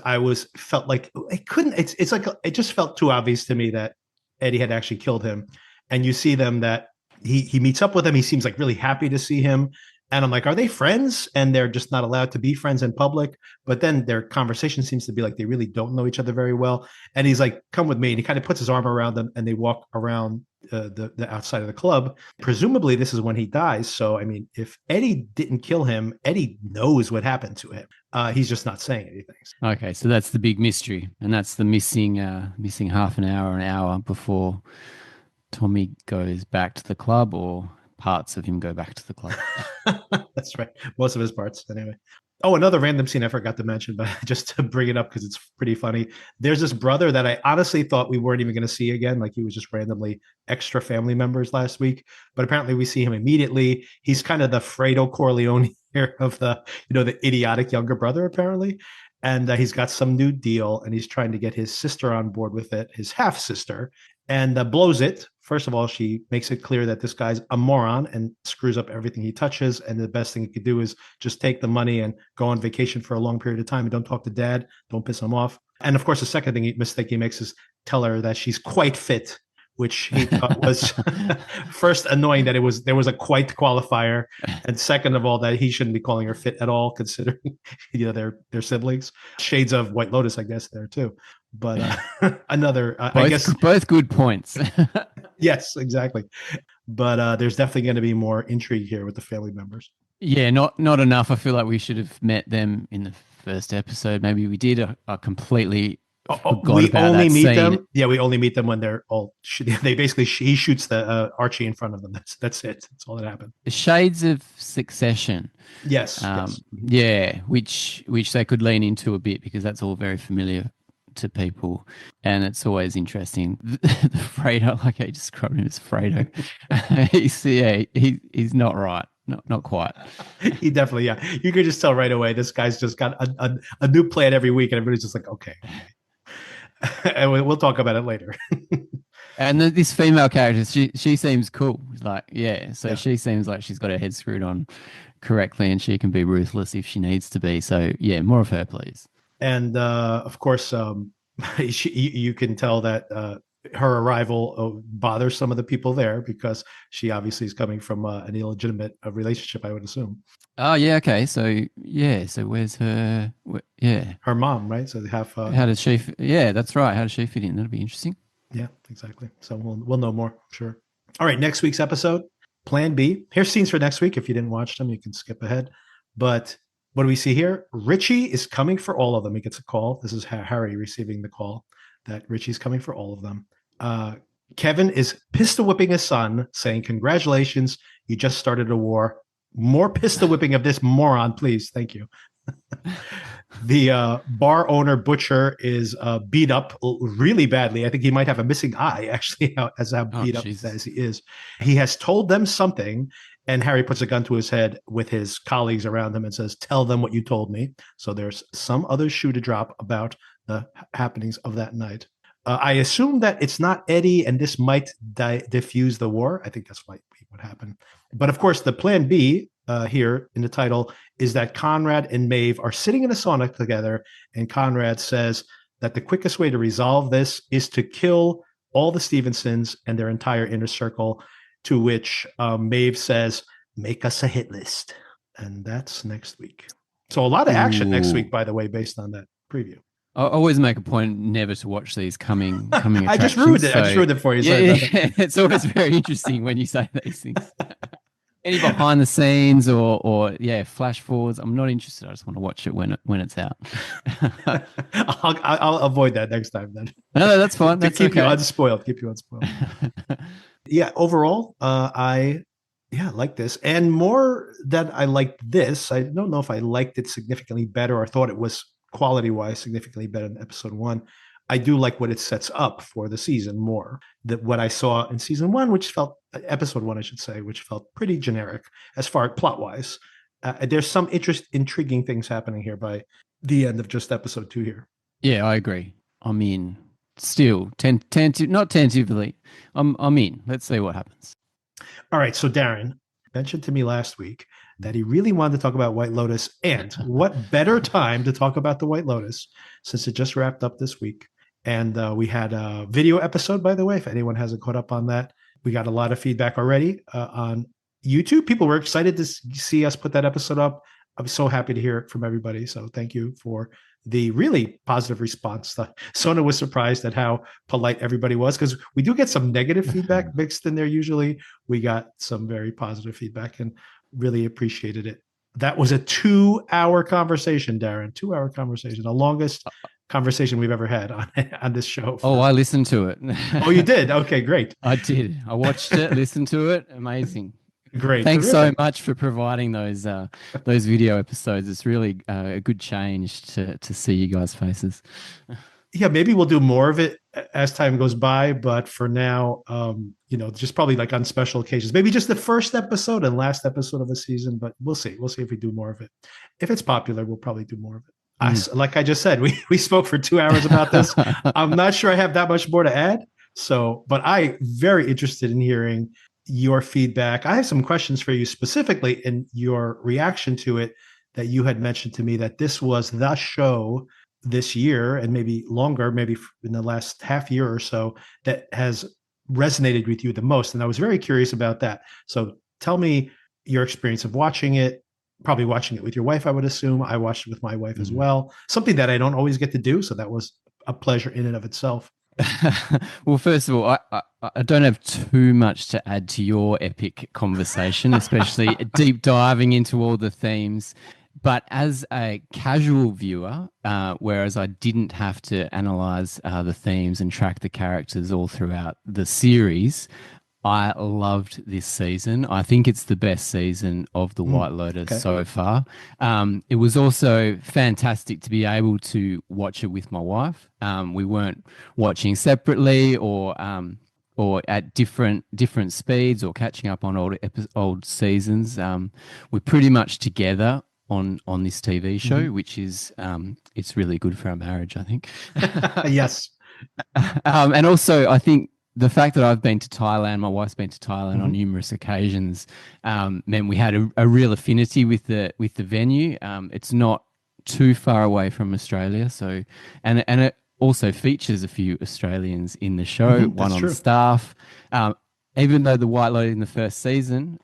felt like it couldn't. It's like it just felt too obvious to me that Eddie had actually killed him. And you see them that he meets up with him. He seems like really happy to see him. And I'm like, are they friends? And they're just not allowed to be friends in public. But then their conversation seems to be like they really don't know each other very well. And he's like, come with me. And he kind of puts his arm around them and they walk around the outside of the club. Presumably, this is when he dies. So, I mean, if Eddie didn't kill him, Eddie knows what happened to him. He's just not saying anything. Okay, so that's the big mystery, and that's the missing half an hour before Tommy goes back to the club, or parts of him go back to the club. That's right. Most of his parts, anyway. Oh, another random scene I forgot to mention, but just to bring it up because it's pretty funny. There's this brother that I honestly thought we weren't even going to see again. Like he was just randomly extra family members last week, but apparently we see him immediately. He's kind of the Fredo Corleone here of the idiotic younger brother, apparently. And he's got some new deal and he's trying to get his sister on board with it, his half sister, and blows it. First of all, she makes it clear that this guy's a moron and screws up everything he touches. And the best thing he could do is just take the money and go on vacation for a long period of time and don't talk to dad. Don't piss him off. And of course, the second mistake he makes is tell her that she's quite fit, which he thought was first annoying that there was a quite qualifier. And second of all, that he shouldn't be calling her fit at all, considering their siblings. Shades of White Lotus, I guess, there too. But I guess both good points. Yes, exactly. But there's definitely going to be more intrigue here with the family members. Yeah, not enough. I feel like we should have met them in the first episode. Maybe we did. I completely we only meet them. Yeah, we only meet them when they're all. They basically he shoots the Archie in front of them. That's it. That's all that happened. Shades of Succession. Yes. Yes. Yeah, which they could lean into a bit because that's all very familiar to people, and it's always interesting. The Fredo, like I described him as Fredo. He's not right. Not quite. He definitely, yeah. You could just tell right away. This guy's just got a new plan every week, and everybody's just like, okay. And we'll talk about it later. And this female character, she seems cool. Like, yeah. So she seems like she's got her head screwed on correctly, and she can be ruthless if she needs to be. So yeah, more of her, please. And of course, you can tell that her arrival bothers some of the people there because she obviously is coming from an illegitimate relationship, I would assume. Oh yeah, okay. So yeah, so where's her? Her mom, right? So they have. How does she? Yeah, that's right. How does she fit in? That'll be interesting. Yeah, exactly. So we'll know more, sure. All right, next week's episode, Plan B. Here's scenes for next week. If you didn't watch them, you can skip ahead. But what do we see here? Richie is coming for all of them. He gets a call. This is Harry receiving the call that Richie's coming for all of them. Kevin is pistol whipping his son, saying, "Congratulations, you just started a war. More pistol whipping of this moron, please. Thank you." The bar owner Butcher is beat up really badly. I think he might have a missing eye, actually, as how beat up as he is. He has told them something, and Harry puts a gun to his head with his colleagues around him and says, "Tell them what you told me." So there's some other shoe to drop about the happenings of that night. I assume that it's not Eddie, and this might diffuse the war. I think that's might be what happened. But of course, the plan B here in the title is that Conrad and Maeve are sitting in a sauna together, and Conrad says that the quickest way to resolve this is to kill all the Stevensons and their entire inner circle, to which Maeve says, "Make us a hit list." And that's next week. So a lot of action next week, by the way, based on that preview. I always make a point never to watch these coming I just ruined it. I just ruined it for you. Yeah. It's always very interesting when you say these things. Any behind the scenes or flash forwards, I'm not interested. I just want to watch it when it's out. I'll avoid that next time then. No, that's fine. That's keep you unspoiled. Yeah, overall, I like this. And more than I liked this, I don't know if I liked it significantly better or thought it was quality-wise significantly better than episode 1. I do like what it sets up for the season more than what I saw in season 1, which felt episode 1, I should say, which felt pretty generic as far as plot-wise. There's some intriguing things happening here by the end of just episode 2 here. Yeah, I agree. I'm in. Still, not tentatively. I'm in. Let's see what happens. All right. So Darren mentioned to me last week that he really wanted to talk about White Lotus, and what better time to talk about the White Lotus since it just wrapped up this week. And we had a video episode, by the way, if anyone hasn't caught up on that. We got a lot of feedback already on YouTube. People were excited to see us put that episode up. I'm so happy to hear it from everybody. So thank you for the really positive response. Sona was surprised at how polite everybody was, because we do get some negative feedback mixed in there. Usually we got some very positive feedback and really appreciated it. That was a 2-hour conversation, Darren. 2-hour conversation, the longest conversation we've ever had on this show. Oh, I listened to it. Oh, you did? Okay, great. I did. I watched it, listened to it. Amazing. Great. Thanks Terrific. so much for providing those video episodes. It's really a good change to see you guys' faces. Yeah, maybe we'll do more of it as time goes by, but for now, just probably like on special occasions, maybe just the first episode and last episode of a season, but we'll see if we do more of it. If it's popular, we'll probably do more of it. Like I just said, we spoke for 2 hours about this. I'm not sure I have that much more to add. So, but I very interested in hearing your feedback. I have some questions for you specifically in your reaction to it, that you had mentioned to me that this was the show this year and maybe longer, maybe in the last half year or so, that has resonated with you the most. And I was very curious about that. So tell me your experience of watching it, probably watching it with your wife, I would assume. I watched it with my wife as well, something that I don't always get to do. So that was a pleasure in and of itself. Well, first of all, I don't have too much to add to your epic conversation, especially deep diving into all the themes. But as a casual viewer, whereas I didn't have to analyze the themes and track the characters all throughout the series, I loved this season. I think it's the best season of the White Lotus so far. It was also fantastic to be able to watch it with my wife. We weren't watching separately or at different speeds or catching up on old seasons. We're pretty much together on this TV show, which is it's really good for our marriage, I think. Yes. And also, I think the fact that I've been to Thailand, my wife's been to Thailand on numerous occasions, meant we had a real affinity with the venue. It's not too far away from Australia, so and it also features a few Australians in the show, one on staff. Even though the White Lotus in the first season,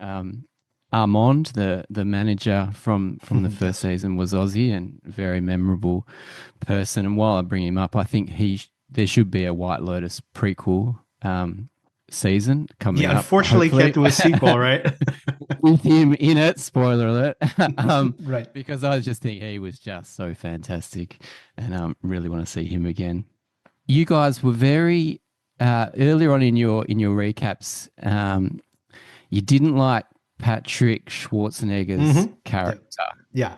Armand, the manager from the first season, was Aussie and a very memorable person. And while I bring him up, I think there should be a White Lotus prequel season coming up. Yeah, unfortunately, can't do a sequel, right? With him in it, spoiler alert. Right. Because I just think he was just so fantastic, and really want to see him again. You guys were very earlier on in your recaps. You didn't like Patrick Schwarzenegger's character. Yeah.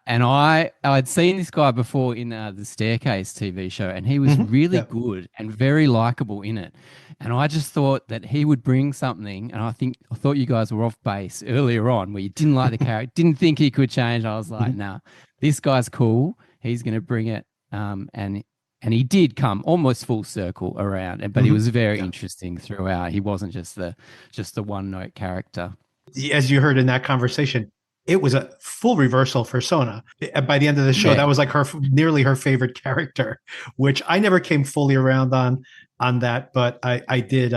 And I'd seen this guy before in the Staircase TV show, and he was really good and very likable in it. And I just thought that he would bring something. And I thought you guys were off base earlier on, where you didn't like the character, didn't think he could change. I was like, nah, this guy's cool. He's going to bring it. And he did come almost full circle around, but he was very interesting throughout. He wasn't just the one note character. As you heard in that conversation, it was a full reversal for Sona. By the end of the show, that was like nearly her favorite character, which I never came fully around on that, but I did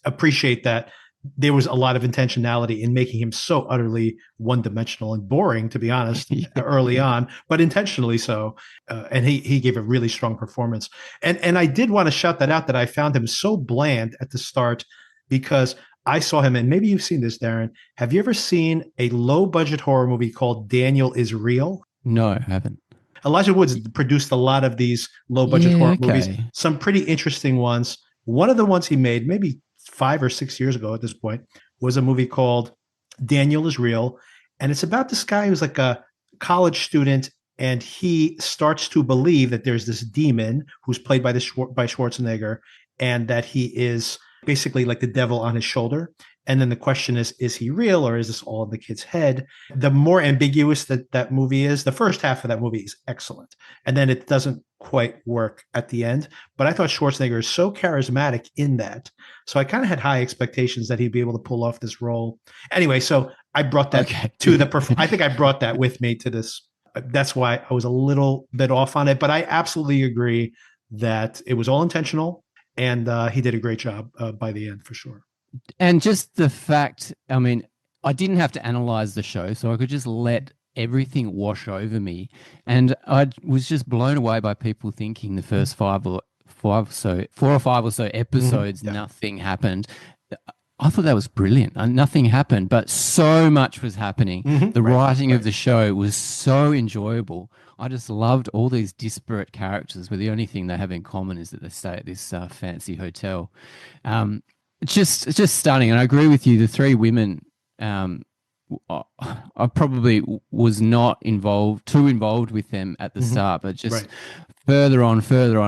appreciate that there was a lot of intentionality in making him so utterly one-dimensional and boring, to be honest, early on, but intentionally so. And he gave a really strong performance. And I did want to shout that out, that I found him so bland at the start, because I saw him, and maybe you've seen this, Darren. Have you ever seen a low-budget horror movie called Daniel is Real? No, I haven't. Elijah Woods produced a lot of these low-budget horror movies, some pretty interesting ones. One of the ones he made, maybe 5 or 6 years ago at this point, was a movie called Daniel is Real. And it's about this guy who's like a college student, and he starts to believe that there's this demon who's played by Schwarzenegger, and that he is basically like the devil on his shoulder. And then the question is he real, or is this all in the kid's head? The more ambiguous that movie is, the first half of that movie is excellent. And then it doesn't quite work at the end. But I thought Schwarzenegger is so charismatic in that. So I kind of had high expectations that he'd be able to pull off this role. Anyway, so I brought that to I think I brought that with me to this. That's why I was a little bit off on it. But I absolutely agree that it was all intentional. And he did a great job by the end, for sure. And just the fact, I mean, I didn't have to analyze the show, so I could just let everything wash over me. And I was just blown away by people thinking the first four or five or so episodes, Yeah. nothing happened. I thought that was brilliant. Nothing happened, but so much was happening. The Right. writing of Right. the show was so enjoyable. I just loved all these disparate characters, where the only thing they have in common is that they stay at this fancy hotel. Um, it's just stunning. And I agree with you. The three women, um, I probably was not too involved with them at the start, but just Right. further on,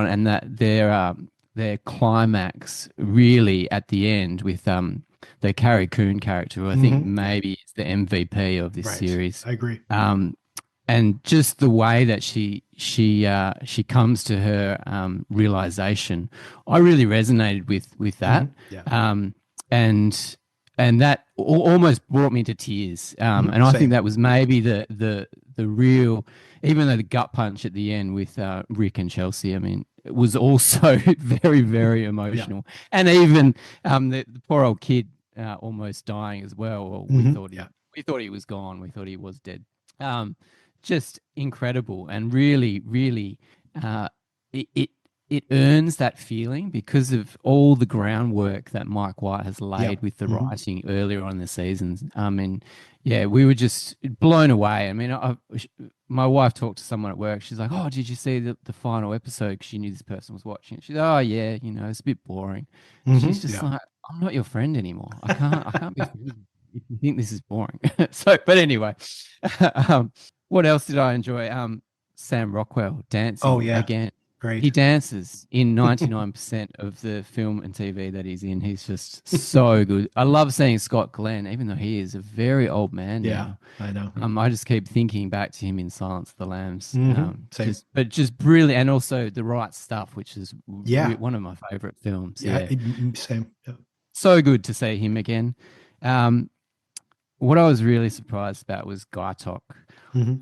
and that their climax really at the end with the Carrie Coon character, who I think Yeah. maybe is the MVP of this Right. series. I agree. And just the way that she comes to her realization, I really resonated with that, Yeah. um, and and that almost brought me to tears. And I think Same. that was maybe the real, even though the gut punch at the end with Rick and Chelsea, I mean, it was also very very Yeah. emotional, and even the poor old kid almost dying as well. Or Yeah. we thought he was gone. We thought he was dead. Um, just incredible, and really, really, uh, it it earns that feeling because of all the groundwork that Mike White has Yeah. laid with the writing earlier on in the seasons. And yeah, we were just blown away. I mean, my wife talked to someone at work. She's like, "Oh, did you see the final episode?" 'Cause she knew this person was watching it. She's, "Oh yeah, it's a bit boring." She's just Yeah. like, "I'm not your friend anymore. I can't be friends if you think this is boring." So, but anyway, um, what else did I enjoy? Sam Rockwell Oh dancing yeah. again. He Great. dances in 99% of the film and TV that he's in. He's just so good. I love seeing Scott Glenn, even though he is a very old man Yeah. now. I know. I just keep thinking back to him in Silence of the Lambs. Same. Just brilliant, and also The Right Stuff, which is Yeah. one of my favorite films. Yeah. Yeah, Same. Yeah. so good to see him again. Um, what I was really surprised about was Guy Talk. hmm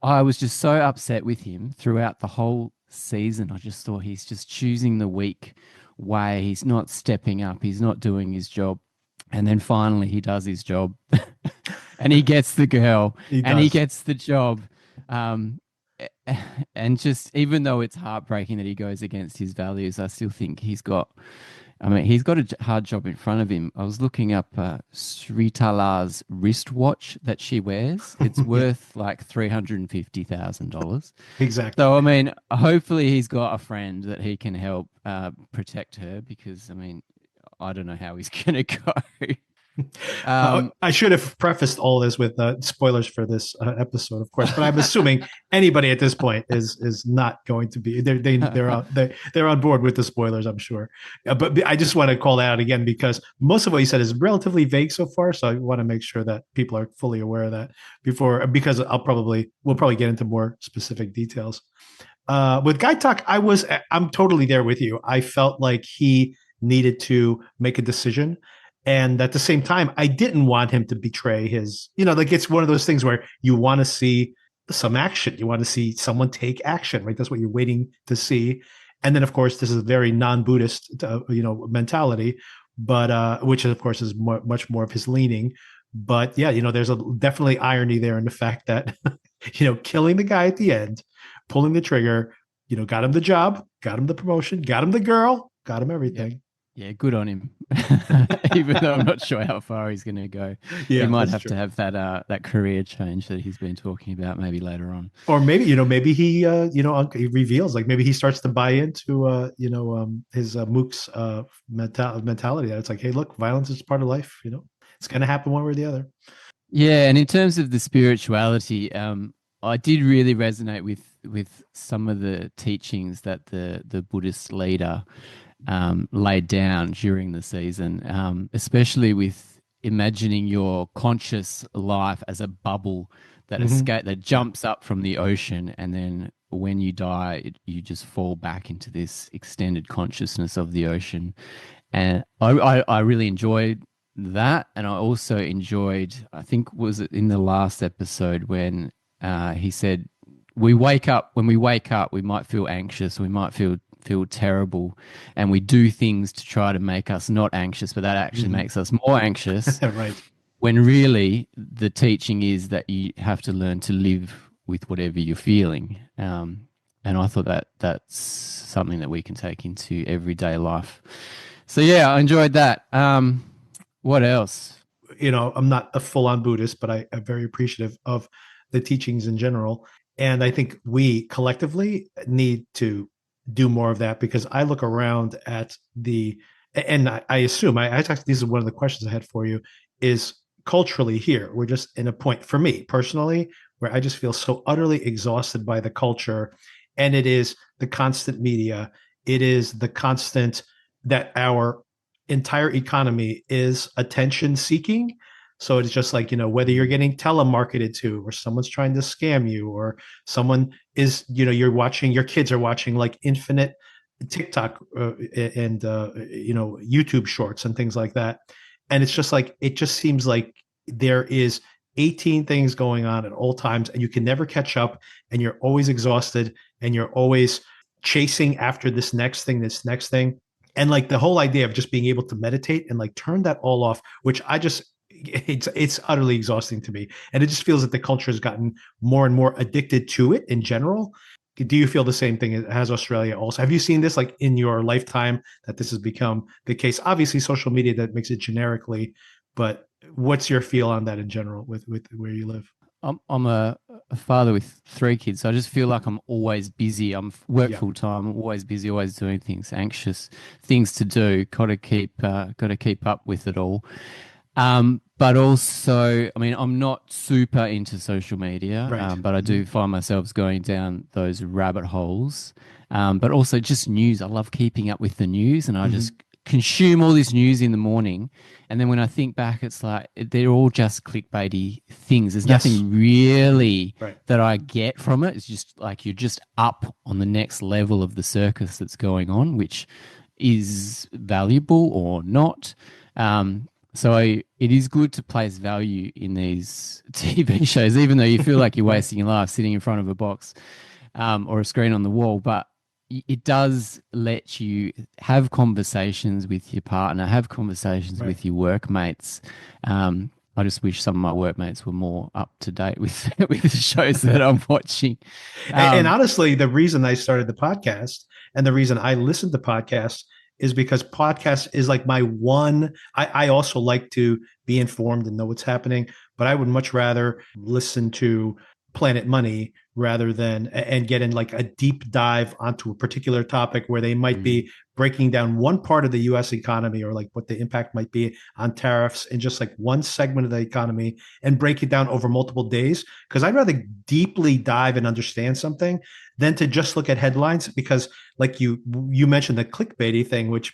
I was just so upset with him throughout the whole season. I just thought he's just choosing the weak way. He's not stepping up. He's not doing his job. And then finally he does his job and he gets the girl He and he does. gets the job. Um, and just even though it's heartbreaking that he goes against his values, I still think he's got a hard job in front of him. I was looking up Sritala's wristwatch that she wears. It's Yeah. worth like $350,000. Exactly. So, I mean, hopefully he's got a friend that he can help protect her because, I mean, I don't know how he's going to go. I should have prefaced all this with spoilers for this episode, of course. But I'm assuming anybody at this point is not going to be. They're on board with the spoilers, I'm sure. But I just want to call that out again because most of what you said is relatively vague so far. So I want to make sure that people are fully aware of that because we'll probably get into more specific details. With Guy Talk, I'm totally there with you. I felt like he needed to make a decision. And at the same time, I didn't want him to betray like it's one of those things where you want to see some action. You want to see someone take action, right? That's what you're waiting to see. And then, of course, this is a very non-Buddhist, mentality, but which, of course, is much more of his leaning. But yeah, there's definitely irony there in the fact that, killing the guy at the end, pulling the trigger, got him the job, got him the promotion, got him the girl, got him Yeah. everything. Yeah, good on him. Even though I'm not sure how far he's going to go, he Yeah, might that's have true. to have that career change that he's been talking about maybe later on. Or maybe he reveals, like maybe he starts to buy into his Mook's mentality that it's like, hey, look, violence is part of life. It's going to happen one way or the other. Yeah, and in terms of the spirituality, I did really resonate with some of the teachings that the Buddhist leader laid down during the season, especially with imagining your conscious life as a bubble that jumps up from the ocean, and then when you die, you just fall back into this extended consciousness of the ocean. And I really enjoyed that, and I also enjoyed, I think was it in the last episode when he said, when we wake up, we might feel anxious, we might feel terrible, and we do things to try to make us not anxious, but that actually makes us more anxious. Right. when really the teaching is that you have to learn to live with whatever you're feeling. And I thought that that's something that we can take into everyday life. So yeah, I enjoyed that. What else? I'm not a full-on Buddhist, but I am very appreciative of the teachings in general. And I think we collectively need to do more of that, because I look around at and I assume, this is one of the questions I had for you, is culturally here, we're just in a point for me personally, where I just feel so utterly exhausted by the culture. And it is the constant media. It is the constant that our entire economy is attention seeking. So it's just like, whether you're getting telemarketed to, or someone's trying to scam you, or someone is, your kids are watching like infinite TikTok and YouTube shorts and things like that. And it's just like, it just seems like there is 18 things going on at all times, and you can never catch up, and you're always exhausted, and you're always chasing after this next thing. And like the whole idea of just being able to meditate and like turn that all off, which it's utterly exhausting to me. And it just feels that the culture has gotten more and more addicted to it in general. Do you feel the same thing as Australia also? Have you seen this like in your lifetime, that this has become the case? Obviously social media that makes it generically, but what's your feel on that in general with where you live? I'm a father with three kids, so I just feel like I'm always busy. Work Yeah. full time, I'm always busy, always doing things, anxious things to do. Got to keep up with it all. But also, I mean, I'm not super into social media, Right. but I do find myself going down those rabbit holes. But also just news. I love keeping up with the news, and I Mm-hmm. just consume all this news in the morning. And then when I think back, it's like they're all just clickbaity things. There's Yes. nothing really Right. that I get from it. It's just like you're just up on the next level of the circus that's going on, which is valuable or not. It is good to place value in these TV shows, even though you feel like you're Right. wasting your life sitting in front of a box or a screen on the wall. But it does let you have conversations with your partner, have conversations Right. with your workmates. I just wish some of my workmates were more up to date with with the shows that I'm watching. And Um, honestly, the reason I started the podcast and the reason I listen to podcasts is because podcast is like my one. I also like to be informed and know what's happening, but I would much rather listen to Planet Money rather than and get in like a deep dive onto a particular topic where they might mm, be breaking down one part of the US economy, or like what the impact might be on tariffs in just like one segment of the economy, and break it down over multiple days, because I'd rather deeply dive and understand something than to just look at headlines. Because like you mentioned the clickbaity thing, which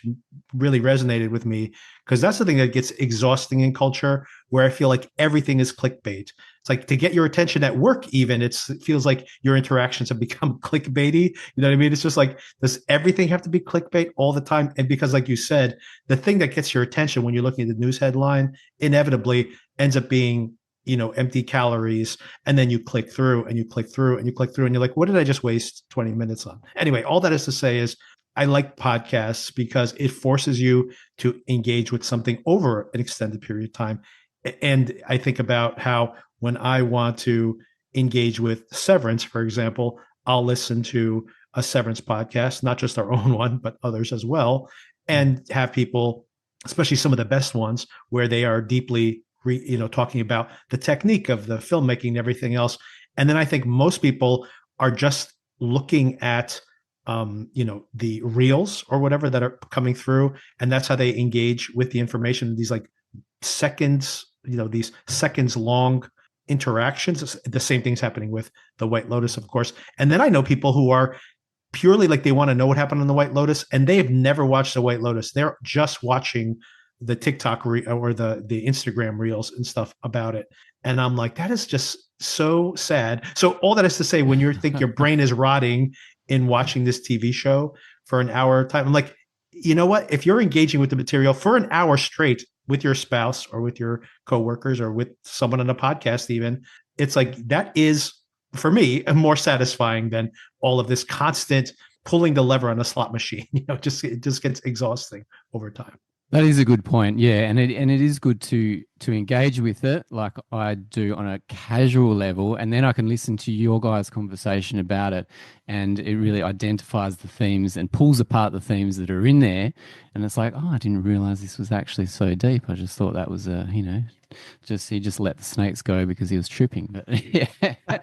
really resonated with me, because that's the thing that gets exhausting in culture, where I feel like everything is clickbait. It's like to get your attention at work, even it feels like your interactions have become clickbaity. You know what I mean? It's just like, does everything have to be clickbait all the time? And because, like you said, the thing that gets your attention when you're looking at the news headline inevitably ends up being, empty calories. And then you click through and you click through and you click through and you're like, what did I just waste 20 minutes on? Anyway, all that is to say is I like podcasts because it forces you to engage with something over an extended period of time. And I think about how when I want to engage with Severance, for example, I'll listen to a Severance podcast, not just our own one, but others as well, and have people, especially some of the best ones, where they are deeply, talking about the technique of the filmmaking and everything else. And then I think most people are just looking at, the reels or whatever that are coming through, and that's how they engage with the information. These like seconds, these seconds long interactions. The same thing's happening with the White Lotus, of course. And then I know people who are purely like they want to know what happened on the White Lotus, and they have never watched the White Lotus. They're just watching the TikTok or the Instagram reels and stuff about it. And I'm like, that is just so sad. So all that is to say, when you think your brain is rotting in watching this TV show for an hour time, I'm like, you know what? If you're engaging with the material for an hour straight with your spouse or with your coworkers or with someone on a podcast, even, it's like that is for me more satisfying than all of this constant pulling the lever on a slot machine. Just it just gets exhausting over time. That is a good point. Yeah, and it is good to engage with it like I do on a casual level, and then I can listen to your guys' conversation about it, and it really identifies the themes and pulls apart the themes that are in there, and it's like, oh, I didn't realize this was actually so deep. I just thought that was just he just let the snakes go because he was tripping. But yeah.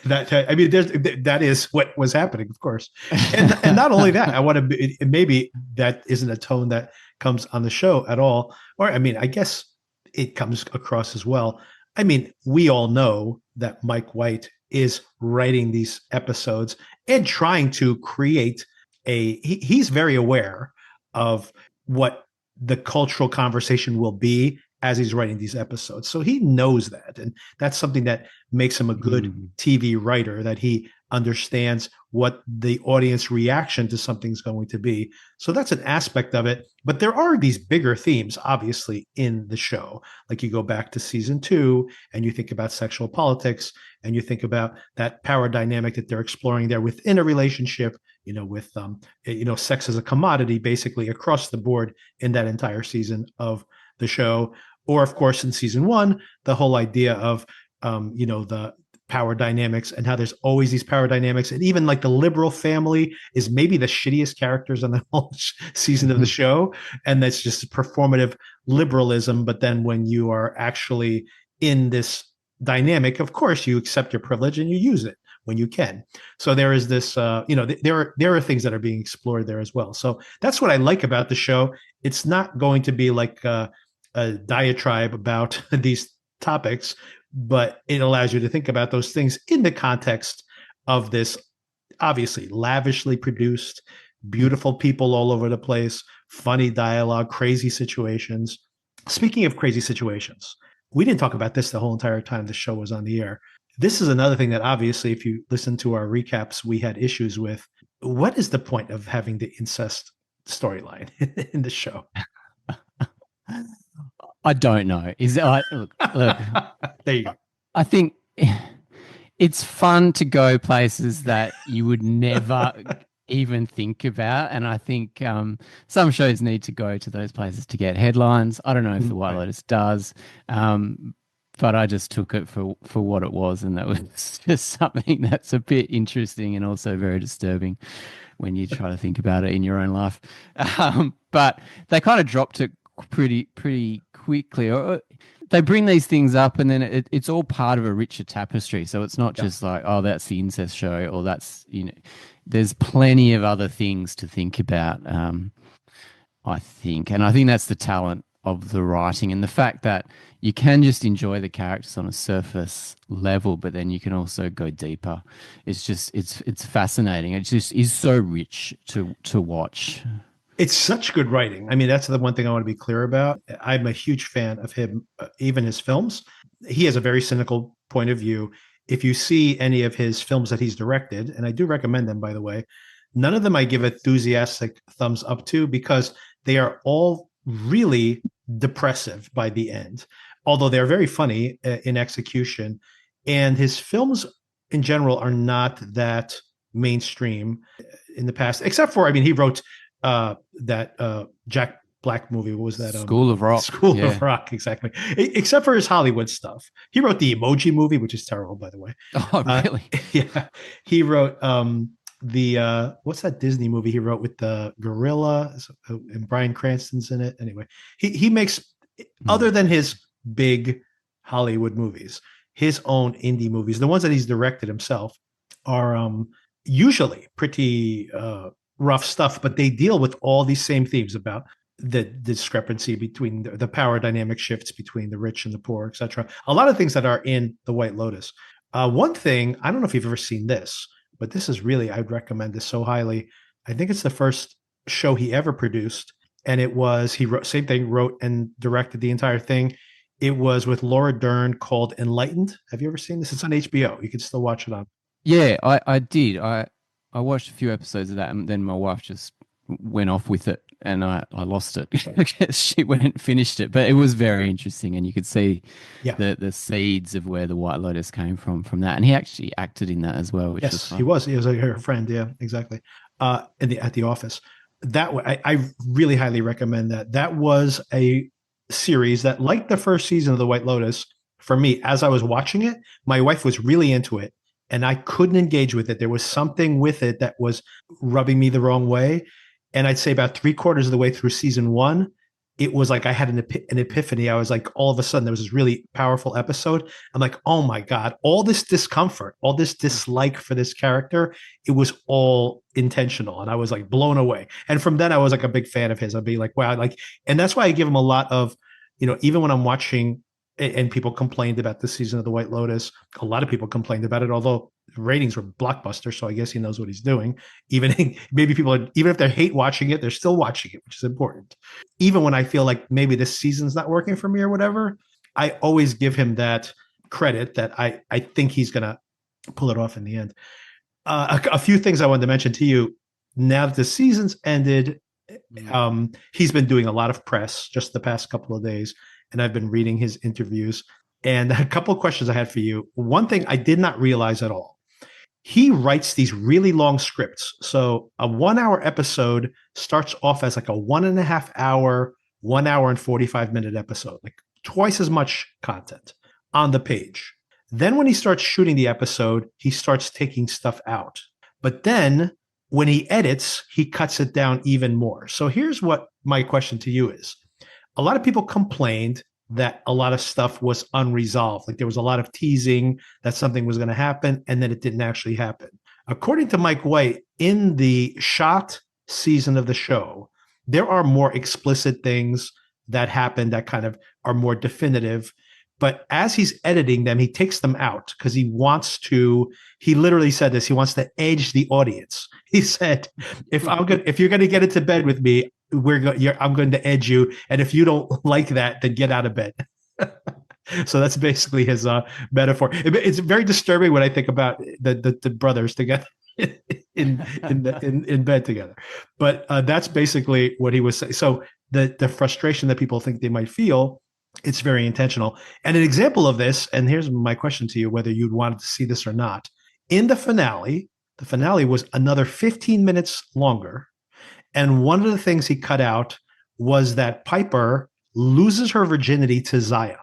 That I mean, that is what was happening, of course, and not only that, I want to be, maybe that isn't a tone that comes on the show at all, or I mean, I guess it comes across as well. I mean, we all know that Mike White is writing these episodes and trying to create he's very aware of what the cultural conversation will be as he's writing these episodes. So he knows that. And that's something that makes him a good Mm. TV writer, that he understands what the audience reaction to something's going to be. So that's an aspect of it. But there are these bigger themes, obviously, in the show. Like you go back to season 2 and you think about sexual politics and you think about that power dynamic that they're exploring there within a relationship, with sex as a commodity, basically across the board in that entire season of the show. Or, of course, in season 1, the whole idea of, the power dynamics and how there's always these power dynamics. And even like the liberal family is maybe the shittiest characters on the whole season of the show. And that's just performative liberalism. But then when you are actually in this dynamic, of course, you accept your privilege and you use it when you can. So there is this, there are things that are being explored there as well. So that's what I like about the show. It's not going to be like a diatribe about these topics, but it allows you to think about those things in the context of this obviously lavishly produced, beautiful people all over the place, funny dialogue, crazy situations. Speaking of crazy situations, we didn't talk about this the whole entire time the show was on the air. This is another thing that obviously, if you listen to our recaps, we had issues with. What is the point of having the incest storyline in the show? I don't know. Is look. There you go. I think it's fun to go places that you would never even think about, and I think some shows need to go to those places to get headlines. I don't know if the White Lotus does, but I just took it for what it was, and that was just something that's a bit interesting and also very disturbing when you try to think about it in your own life. But they kind of dropped it pretty quickly. Or they bring these things up, and then it's all part of a richer tapestry. So it's not just like, oh, that's the incest show, or that's there's plenty of other things to think about. I think, and I think that's the talent of the writing and the fact that you can just enjoy the characters on a surface level, but then you can also go deeper. It's fascinating. It just is so rich to watch. It's such good writing. I mean, that's the one thing I want to be clear about. I'm a huge fan of him, even his films. He has a very cynical point of view. If you see any of his films that he's directed, and I do recommend them, by the way, none of them I give enthusiastic thumbs up to because they are all really depressive by the end, although they're very funny in execution. And his films in general are not that mainstream in the past, except for, I mean, he wrote that Jack Black movie. What was that? School of Rock. School of Rock, exactly. Except for his Hollywood stuff. He wrote the Emoji Movie, which is terrible, by the way. Oh, really? Yeah. He wrote the what's that Disney movie he wrote with the gorilla and Bryan Cranston's in it. Anyway, he makes, other than his big Hollywood movies, his own indie movies, the ones that he's directed himself, are usually pretty rough stuff, but they deal with all these same themes about the discrepancy between the power dynamic shifts between the rich and the poor, etc. A lot of things that are in the White Lotus. One thing, I don't know if you've ever seen this, but this is really, I'd recommend this so highly. I think it's the first show he ever produced, and it was, he wrote, same thing, wrote and directed the entire thing. It was with Laura Dern, called Enlightened. Have you ever seen this? It's on HBO. You can still watch it on. Yeah, I did. I watched a few episodes of that, and then my wife just went off with it, and I lost it. She went and finished it, but it was very interesting, and you could see the seeds of where the White Lotus came from that, and he actually acted in that as well. Which Yes, he was. He was her friend. Yeah, exactly. At the office. I really highly recommend that. That was a series that, like the first season of the White Lotus, for me, as I was watching it, my wife was really into it, and I couldn't engage with it. There was something with it that was rubbing me the wrong way. And I'd say about three-quarters of the way through season one, it was like I had an epiphany. I was like, all of a sudden, there was this really powerful episode. I'm like, oh my God, all this discomfort, all this dislike for this character, it was all intentional. And I was like blown away. And from then I was like a big fan of his. I'd be like, wow, like, and that's why I give him a lot of, even when I'm watching and people complained about this season of the White Lotus, a lot of people complained about it, although ratings were blockbuster. So I guess he knows what he's doing. Even maybe even if they hate watching it, they're still watching it, which is important. Even when I feel like maybe this season's not working for me or whatever, I always give him that credit that I think he's going to pull it off in the end. A few things I wanted to mention to you. Now that the season's ended, he's been doing a lot of press just the past couple of days, and I've been reading his interviews. And a couple of questions I had for you. One thing I did not realize at all. He writes these really long scripts. So a 1 hour episode starts off as like a 1.5 hour, 1 hour and 45 minute episode, like twice as much content on the page. Then when he starts shooting the episode, he starts taking stuff out. But then when he edits, he cuts it down even more. So here's what my question to you is. A lot of people complained that a lot of stuff was unresolved. Like there was a lot of teasing that something was going to happen, and then it didn't actually happen. According to Mike White, in the shot season of the show, there are more explicit things that happen that kind of are more definitive. But as he's editing them, he takes them out because he literally said this, he wants to edge the audience. He said, if you're going to get into bed with me, I'm going to edge you. And if you don't like that, then get out of bed. So that's basically his metaphor. It's very disturbing when I think about the brothers together in bed together. But that's basically what he was saying. So the frustration that people think they might feel, it's very intentional. And an example of this, and here's my question to you, whether you'd wanted to see this or not. In the finale was another 15 minutes longer. And one of the things he cut out was that Piper loses her virginity to Zion.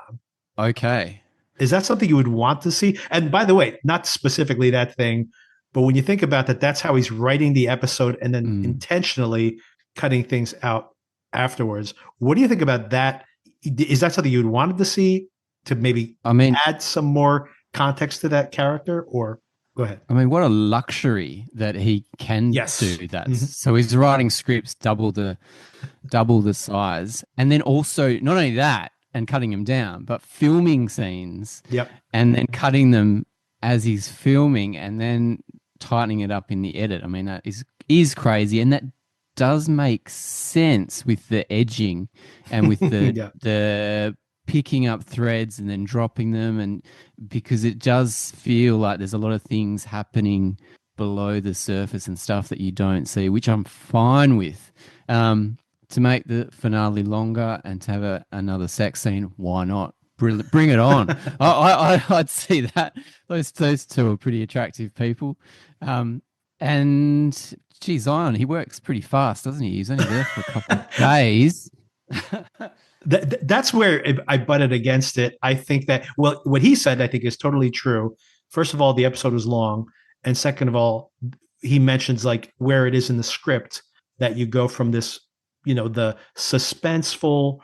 Okay. Is that something you would want to see? And by the way, not specifically that thing, but when you think about that, that's how he's writing the episode and then intentionally cutting things out afterwards. What do you think about that? Is that something you'd wanted to see to maybe add some more context to that character? Or go ahead. I mean, what a luxury that he can do that. Mm-hmm. So he's writing scripts double the size, and then also not only that and cutting them down, but filming scenes, and then cutting them as he's filming, and then tightening it up in the edit. I mean, that is crazy, and that does make sense with the edging and with the the picking up threads and then dropping them, and because it does feel like there's a lot of things happening below the surface and stuff that you don't see, which I'm fine with. To make the finale longer and to have another sex scene, why not? Bring it on. I'd see that. Those two are pretty attractive people. And geez, Zion, he works pretty fast, doesn't he? He's only there for a couple of days. That's where I butted against it. I think that, well, what he said, I think, is totally true. First of all, the episode was long. And second of all, he mentions like where it is in the script that you go from this, the suspenseful,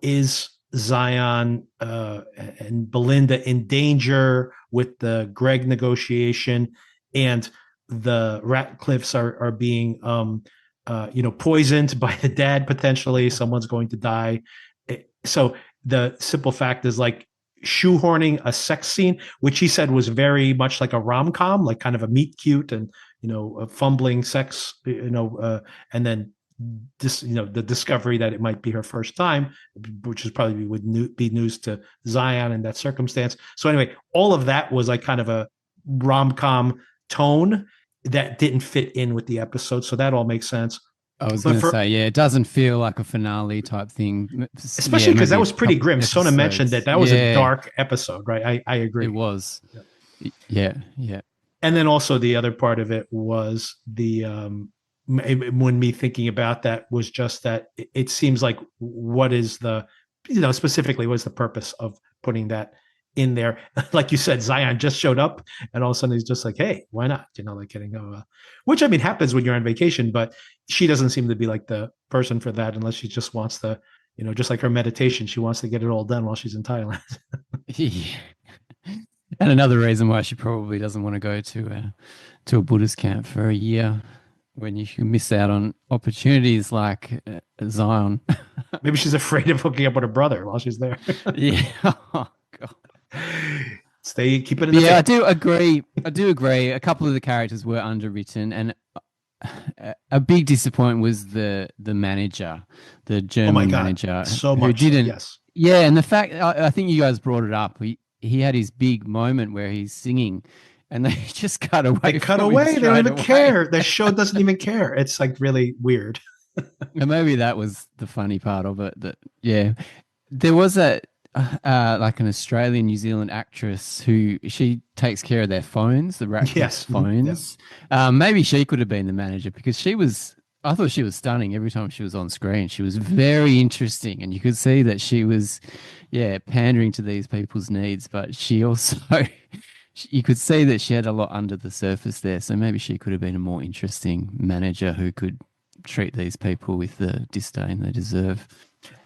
is Zion and Belinda in danger with the Greg negotiation, and the Ratcliffes are being poisoned by the dad, potentially someone's going to die. So the simple fact is like shoehorning a sex scene, which he said was very much like a rom-com, like kind of a meet cute and a fumbling sex, and then this, the discovery that it might be her first time, which is probably would be news to Zion in that circumstance. So anyway, all of that was like kind of a rom-com tone that didn't fit in with the episode. So that all makes sense. I was going to say, it doesn't feel like a finale type thing. Especially because that was pretty grim. Sona mentioned that was a dark episode, right? I agree. It was. Yeah. And then also the other part of it was the when me thinking about that was just that it seems like what is the, specifically what's the purpose of putting that in there? Like you said, Zion just showed up, and all of a sudden he's just like, hey, why not? Like getting which I mean happens when you're on vacation, but she doesn't seem to be like the person for that unless she just wants to, just like her meditation, she wants to get it all done while she's in Thailand. Yeah. And another reason why she probably doesn't want to go to a Buddhist camp for a year when you can miss out on opportunities like Zion. Maybe she's afraid of hooking up with her brother while she's there. Yeah. Oh, God. Keep it in the Yeah, I family. do agree. I do agree. A couple of the characters were underwritten, and a big disappointment was the manager, the Oh my German God. manager, So who much so. didn't. Yes. Yeah, and the fact I think you guys brought it up. He had his big moment where he's singing, and they just cut They away cut from him away. They don't straight even away. care. The show doesn't even care. It's like really weird. And maybe that was the funny part of it. That yeah, there was a like an Australian New Zealand actress who she takes care of their phones, the rat kids' Yes. Yeah. phones. Maybe she could have been the manager because she was. I thought she was stunning every time she was on screen. She was very interesting, and you could see that she was, yeah, pandering to these people's needs. But she also, you could see that she had a lot under the surface there. So maybe she could have been a more interesting manager who could treat these people with the disdain they deserve.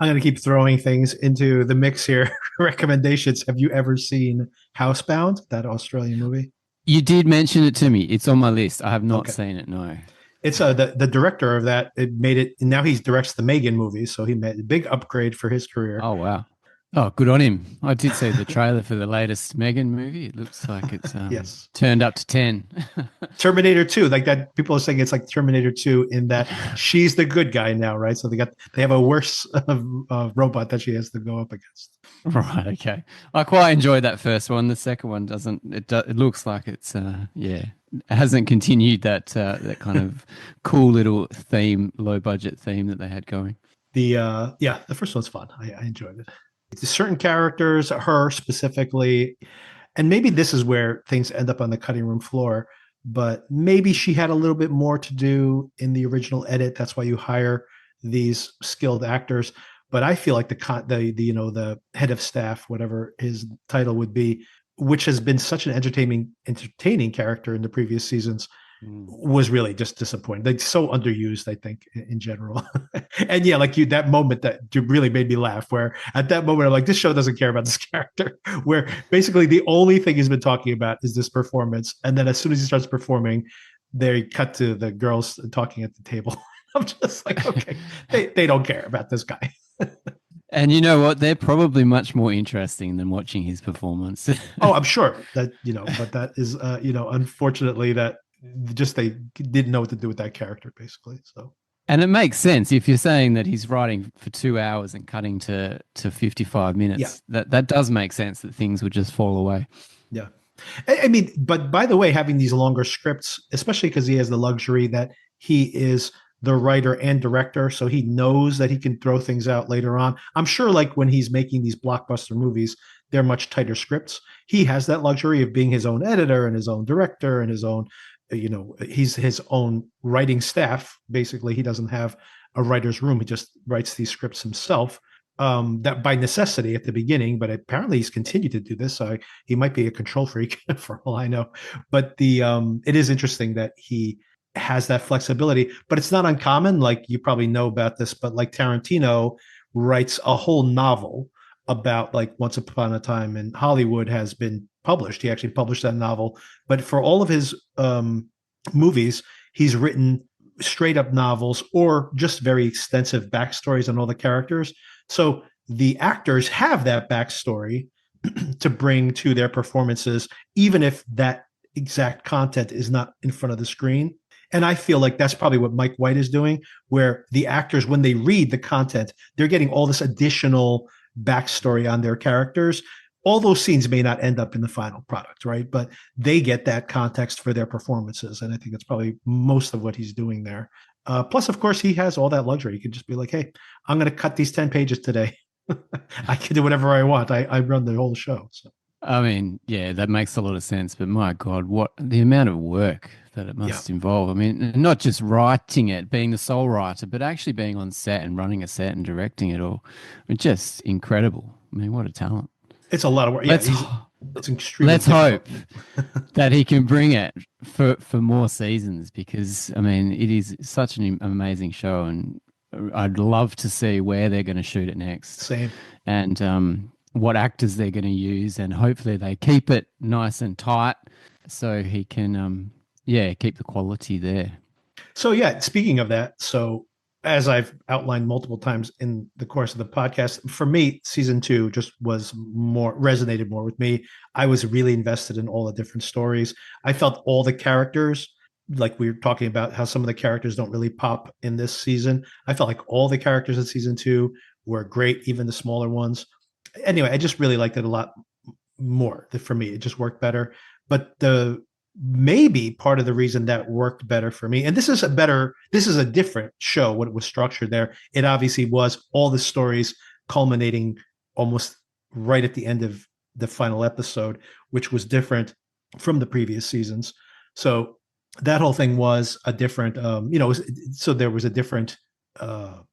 I'm going to keep throwing things into the mix here. Recommendations. Have you ever seen Housebound, that Australian movie? You did mention it to me. It's on my list. I have not Okay. seen it. No. It's the director of that. It made it. Now he directs the Megan movies. So he made a big upgrade for his career. Oh wow. Oh, good on him. I did see the trailer for the latest Megan movie. It looks like it's Yes. turned up to 10. Terminator 2, like that. People are saying it's like Terminator 2 in that she's the good guy now, right? So they have a worse robot that she has to go up against. Right, okay. I quite enjoyed that first one. The second one doesn't. It looks like it's yeah, it hasn't continued that kind of cool little theme, low budget theme that they had going. The first one's fun. I enjoyed it. It's certain characters, her specifically, and maybe this is where things end up on the cutting room floor. But maybe she had a little bit more to do in the original edit. That's why you hire these skilled actors. But I feel like the head of staff, whatever his title would be, which has been such an entertaining character in the previous seasons, Mm. was really just disappointing. Like so underused, I think, in general. And yeah, like that moment that really made me laugh, where at that moment I'm like, this show doesn't care about this character. Where basically the only thing he's been talking about is this performance, and then as soon as he starts performing, they cut to the girls talking at the table. I'm just like, okay, they don't care about this guy. And you know what? They're probably much more interesting than watching his performance. Oh, I'm sure that but that is unfortunately that just they didn't know what to do with that character, basically. So And it makes sense if you're saying that he's writing for 2 hours and cutting to 55 yeah, minutes. That does make sense that things would just fall away. yeah. I mean, but by the way, having these longer scripts, especially because he has the luxury that he is the writer and director, so he knows that he can throw things out later on. I'm sure, like when he's making these blockbuster movies, they're much tighter scripts. He has that luxury of being his own editor and his own director and his own, he's his own writing staff. Basically, he doesn't have a writer's room. He just writes these scripts himself. That by necessity at the beginning, but apparently he's continued to do this. So he might be a control freak for all I know. But it is interesting that he has that flexibility, but it's not uncommon. Like you probably know about this, but like Tarantino writes a whole novel about like Once Upon a Time in Hollywood has been published. He actually published that novel, but for all of his movies, he's written straight up novels or just very extensive backstories on all the characters. So the actors have that backstory to bring to their performances, even if that exact content is not in front of the screen. And I feel like that's probably what Mike White is doing, where the actors, when they read the content, they're getting all this additional backstory on their characters. All those scenes may not end up in the final product, right? But they get that context for their performances. And I think that's probably most of what he's doing there. Plus, of course, he has all that luxury. He can just be like, hey, I'm going to cut these 10 pages today. I can do whatever I want. I run the whole show. So. I mean, yeah, that makes a lot of sense. But my God, what the amount of work that it Yeah. must involve. I mean, not just writing it, being the sole writer, but actually being on set and running a set and directing it all. I mean, just incredible. I mean, what a talent. It's a lot of work. Yeah, Let's he's it's extremely let's difficult. hope that he can bring it for more seasons because I mean, it is such an amazing show, and I'd love to see where they're going to shoot it next. Same. And what actors they're going to use, and hopefully they keep it nice and tight so he can, yeah, keep the quality there. So yeah, speaking of that, so as I've outlined multiple times in the course of the podcast, for me, season two just was more resonated more with me. I was really invested in all the different stories. I felt all the characters, like we were talking about how some of the characters don't really pop in this season. I felt like all the characters in season two were great, even the smaller ones. Anyway, I just really liked it a lot more. For me, it just worked better. But the maybe part of the reason that worked better for me, and this is a different show what it was structured there. It obviously was all the stories culminating almost right at the end of the final episode, which was different from the previous seasons. So that whole thing was a different, so there was a different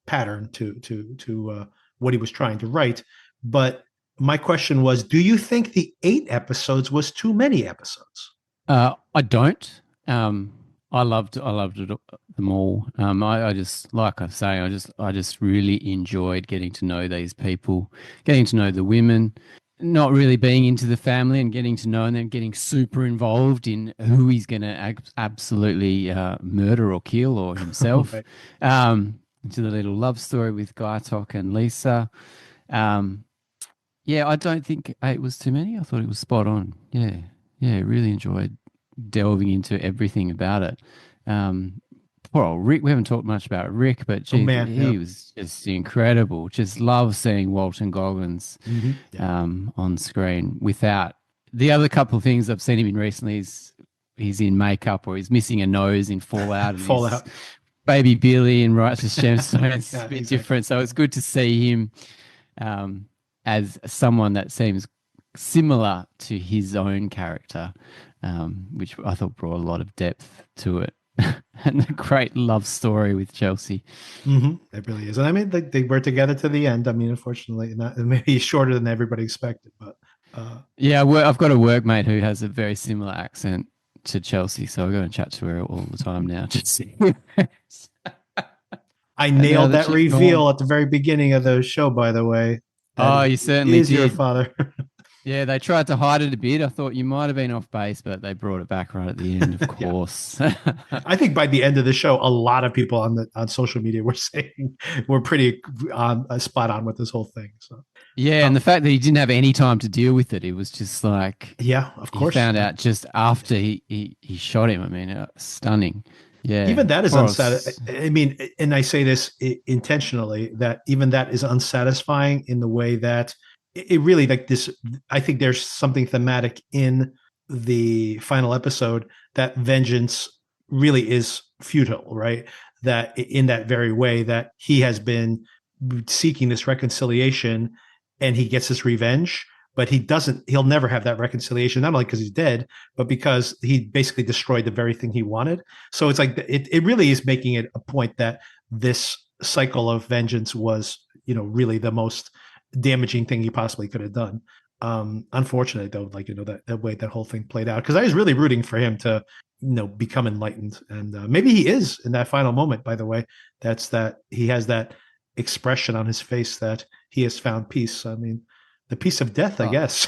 pattern to what he was trying to write. But my question was, do you think the 8 episodes was too many episodes? I don't. I loved them all. I just, like I say, I just really enjoyed getting to know these people, getting to know the women, not really being into the family and getting to know them, getting super involved in who he's going to absolutely murder or kill or himself. Right. To the little love story with Gaitok and Lisa. Um, yeah, I don't think 8 was too many. I thought it was spot on. Yeah, yeah, really enjoyed delving into everything about it. Um, Poor old Rick. We haven't talked much about Rick, but Oh geez, man, yeah. he was just incredible. Just love seeing Walton Goggins Yeah. on screen. Without the other couple of things I've seen him in recently is he's in makeup or he's missing a nose in Fallout, and he's Fallout. Baby Billy in Righteous Gemstones. It's Yeah, a bit exactly. different, so it's good to see him um, as someone that seems similar to his own character, which I thought brought a lot of depth to it. And a great love story with Chelsea. It really is. And I mean, they were together to the end. I mean, unfortunately, not maybe shorter than everybody expected, but Yeah, I've got a workmate who has a very similar accent to Chelsea, so I go and chat to her all the time now to see. I And now nailed that that she's gone. reveal at the very beginning of the show, by the way, that Oh, you he certainly is your did. father. Yeah, they tried to hide it a bit. I thought you might have been off base, but they brought it back right at the end, of Yeah. course. I think by the end of the show, a lot of people on social media were saying we're pretty on spot on with this whole thing. So, Yeah, uh, and the fact that he didn't have any time to deal with it, it was just like yeah, of he course. found out just after he shot him. I mean, stunning. Yeah. Even that is Poor unsatisfying. I mean, and I say this intentionally, that even that is unsatisfying in the way that it really like this. I think there's something thematic in the final episode that vengeance really is futile, right? That in that very way that he has been seeking this reconciliation and he gets this revenge, but he'll never have that reconciliation, not only because he's dead, but because he basically destroyed the very thing he wanted. So it's like it really is making it a point that this cycle of vengeance was, really the most damaging thing he possibly could have done. Unfortunately, though, like that way that whole thing played out, because I was really rooting for him to, become enlightened, and maybe he is in that final moment. By the way, that's that he has that expression on his face that he has found peace. I mean, the peace of death, I oh, guess.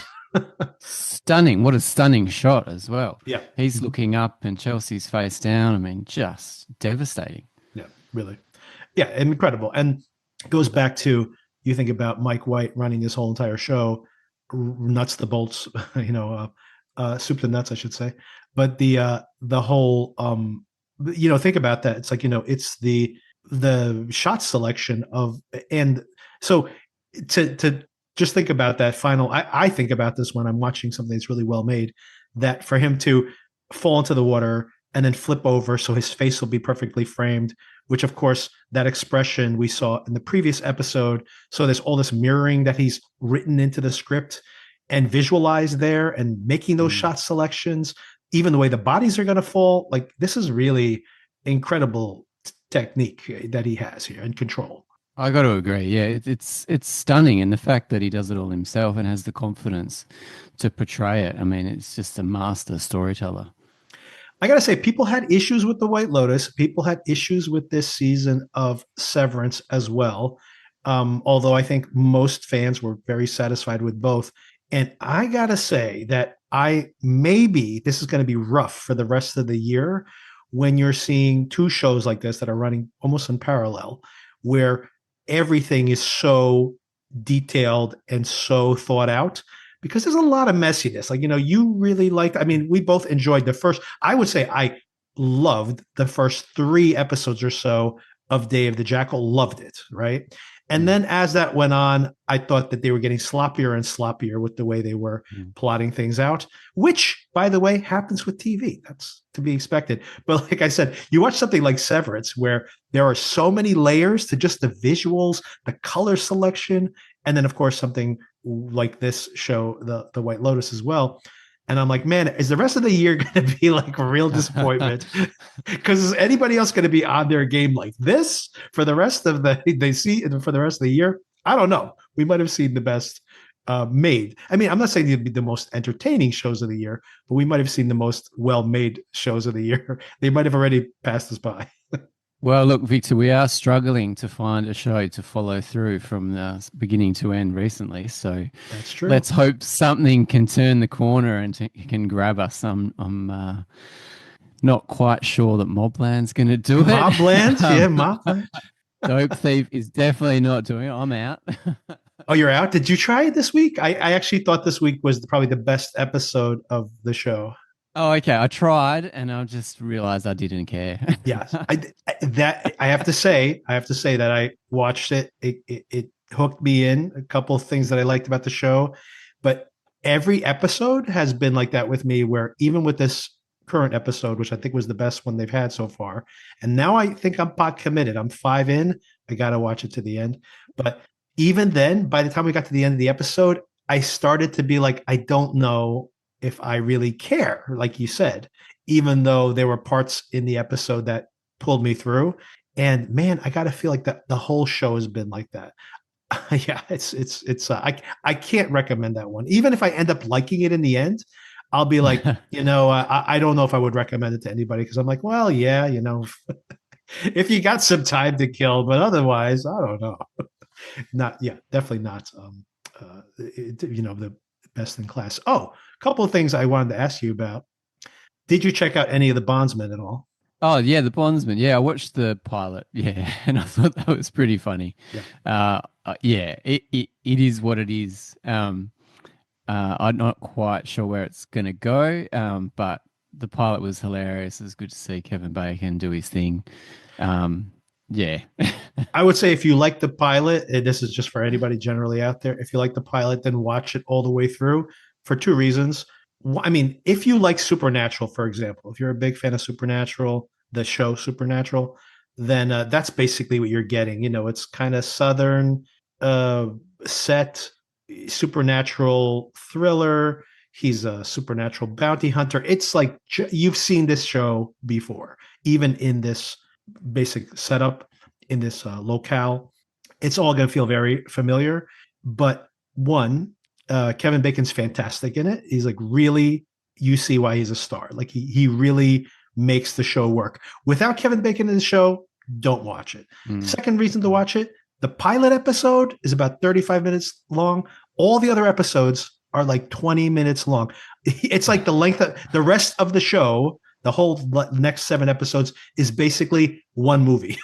stunning. What a stunning shot as well. Yeah. He's Mhm. looking up and Chelsea's face down. I mean, just devastating. Yeah, really. Yeah, incredible. And goes back to, you think about Mike White running this whole entire show, nuts to bolts, soup to nuts, I should say. But the whole, think about that. It's like, it's the shot selection of, and so to just think about that final. I think about this when I'm watching something that's really well made, that for him to fall into the water and then flip over so his face will be perfectly framed, which of course that expression we saw in the previous episode. So there's all this mirroring that he's written into the script. and visualize there and making those Mm. shot selections, even the way the bodies are going to fall. Like this is really incredible technique that he has here and control. I got to agree. Yeah, it's stunning, and the fact that he does it all himself and has the confidence to portray it. I mean, it's just a master storyteller. I gotta say, people had issues with the White Lotus. People had issues with this season of Severance as well. Although I think most fans were very satisfied with both. And I gotta say that I maybe this is going to be rough for the rest of the year when you're seeing two shows like this that are running almost in parallel, where everything is so detailed and so thought out because there's a lot of messiness. Like, you really liked, I mean, we both enjoyed the first, I would say I loved the first 3 episodes or so of Day of the Jackal, loved it, right? And Mm, then as that went on, I thought that they were getting sloppier and sloppier with the way they were mm. plotting things out, which, by the way, happens with TV. That's to be expected. But like I said, you watch something like Severance, where there are so many layers to just the visuals, the color selection, and then, of course, something like this show, the White Lotus, as well. And I'm like, man, is the rest of the year going to be like a real disappointment? Because is anybody else going to be on their game like this for the rest of for the rest of the year? I don't know. We might have seen the best made. I mean, I'm not saying they'd be the most entertaining shows of the year, but we might have seen the most well-made shows of the year. They might have already passed us by. Well, look, Victor, we are struggling to find a show to follow through from the beginning to end recently. So That's true. let's hope something can turn the corner and can grab us. I'm not quite sure that Mobland's going to do it. Mobland, yeah, Mobland. Dope Thief is definitely not doing it. I'm out. Oh, you're out. Did you try it this week? I actually thought this week was probably the best episode of the show. Oh, okay. I tried and I just realized I didn't care. Yes, I have to say that I watched it. It hooked me in. A couple of things that I liked about the show, but every episode has been like that with me. Where even with this current episode, which I think was the best one they've had so far, and now I think I'm pot committed. I'm 5 in. I got to watch it to the end. But even then, by the time we got to the end of the episode, I started to be like, I don't know if I really care, like you said, even though there were parts in the episode that pulled me through. And man, I got to feel like that the whole show has been like that. Yeah, I can't recommend that one. Even if I end up liking it in the end, I'll be like, I don't know if I would recommend it to anybody because I'm like, well, yeah, if you got some time to kill, but otherwise, I don't know. Not, yeah, definitely not. The best in class. Oh, a couple of things I wanted to ask you about. Did you check out any of the Bondsmen at all? Oh yeah, the Bondsman. Yeah, I watched the pilot. Yeah, and I thought that was pretty funny. Yeah. Yeah, it is what it is. I'm not quite sure where it's gonna go. But the pilot was hilarious. It was good to see Kevin Bacon do his thing. Yeah. I would say if you like the pilot, and this is just for anybody generally out there, if you like the pilot, then watch it all the way through for 2 reasons. I mean, if you like Supernatural, for example, if you're a big fan of Supernatural, the show Supernatural, then that's basically what you're getting. It's kind of Southern uh, set, supernatural thriller. He's a supernatural bounty hunter. It's like you've seen this show before, even in this basic setup in this locale. It's all going to feel very familiar. But one, Kevin Bacon's fantastic in it. He's like really, you see why he's a star. Like he really makes the show work. Without Kevin Bacon in the show, don't watch it. Mm. Second reason to watch it, the pilot episode is about 35 minutes long. All the other episodes are like 20 minutes long. It's like the length of the rest of the show. The whole next 7 episodes is basically one movie.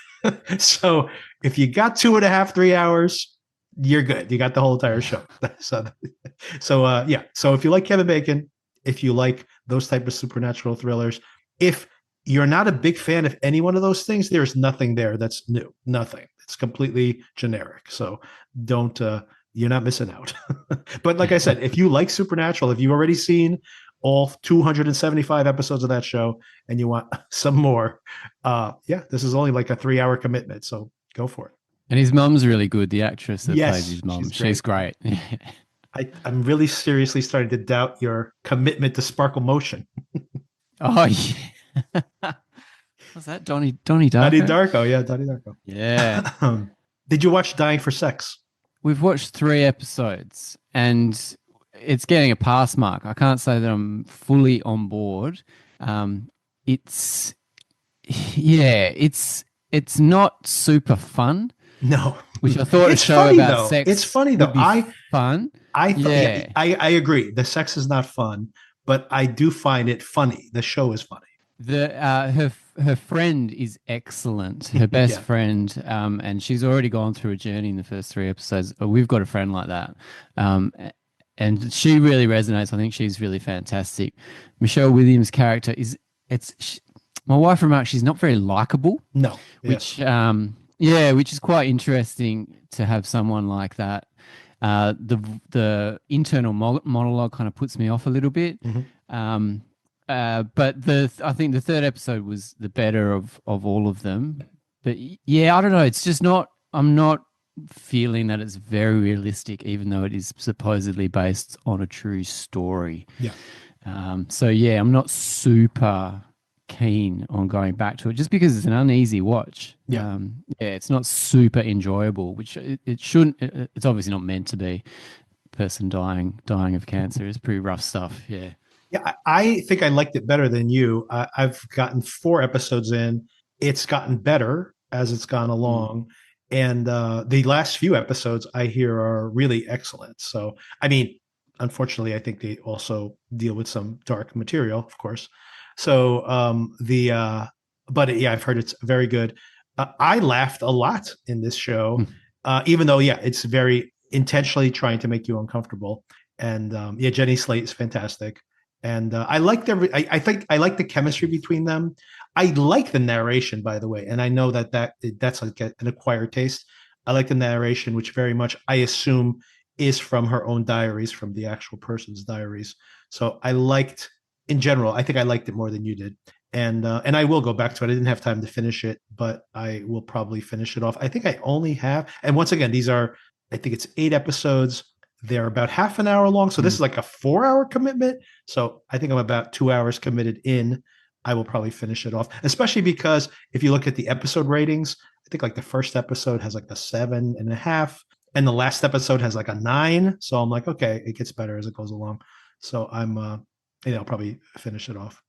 So if you got 2.5, 3 hours, you're good. You got the whole entire show. Yeah. So if you like Kevin Bacon, if you like those type of supernatural thrillers, if you're not a big fan of any one of those things, there's nothing there that's new. Nothing. It's completely generic. So don't. You're not missing out. But like I said, if you like Supernatural, if you've already seen all 275 episodes of that show and you want some more, yeah, this is only like a 3-hour commitment. So go for it. And his mum's really good. The actress that plays Yes, his mum, she's great. she's great. I'm really seriously starting to doubt your commitment to Sparkle Motion. Oh yeah. Was that Donnie Donnie Darko? Darko, yeah, Donnie Darko. Yeah. Did you watch Dying for Sex? We've watched 3 episodes and it's getting a pass mark. I can't say that I'm fully on board. It's yeah, it's not super fun, No, which I thought a it's show funny about though. It's sex funny though. would be fun. I thought, yeah, Yeah. I agree. The sex is not fun, but I do find it funny. The show is funny. Her friend is excellent. Her best Yeah. friend, and she's already gone through a journey in the first 3 episodes. We've got a friend like that, and she really resonates. I think she's really fantastic. Michelle Williams' character is it's. My wife remarked she's not very likable, No. Yes. which yeah, which is quite interesting to have someone like that. The internal monologue kind of puts me off a little bit. Mhm. But I think the third episode was the better of all of them. But yeah, I don't know. It's just not. I'm not feeling that it's very realistic, even though it is supposedly based on a true story. Yeah. So yeah, I'm not super keen on going back to it just because it's an uneasy watch. Yeah. Yeah, it's not super enjoyable, which it shouldn't. It's obviously not meant to be. Person dying of cancer is pretty rough stuff. Yeah. Yeah, I think I liked it better than you. I've gotten 4 episodes in. It's gotten better as it's gone Mm. along. And the last few episodes I hear are really excellent. So, I mean, unfortunately, I think they also deal with some dark material, of course. So, but yeah, I've heard it's very good. I laughed a lot in this show, even though, yeah, it's very intentionally trying to make you uncomfortable. And yeah, Jenny Slate is fantastic. And I like their. I think I like the chemistry between them. I like the narration, by the way, and I know that's like an acquired taste. I like the narration, which very much I assume is from her own diaries, from the actual person's diaries. So I liked, in general, I think I liked it more than you did, and I will go back to it. I didn't have time to finish it, but I will probably finish it off. I think I only have, and once again, these are, I think it's 8 episodes. They're about half an hour long, so this is like a 4 hour commitment. So I think I'm about 2 hours committed in. I will probably finish it off, especially because if you look at the episode ratings, I think like the first episode has like a 7.5, and the last episode has like a 9. So I'm like, okay, it gets better as it goes along. So I'll probably finish it off.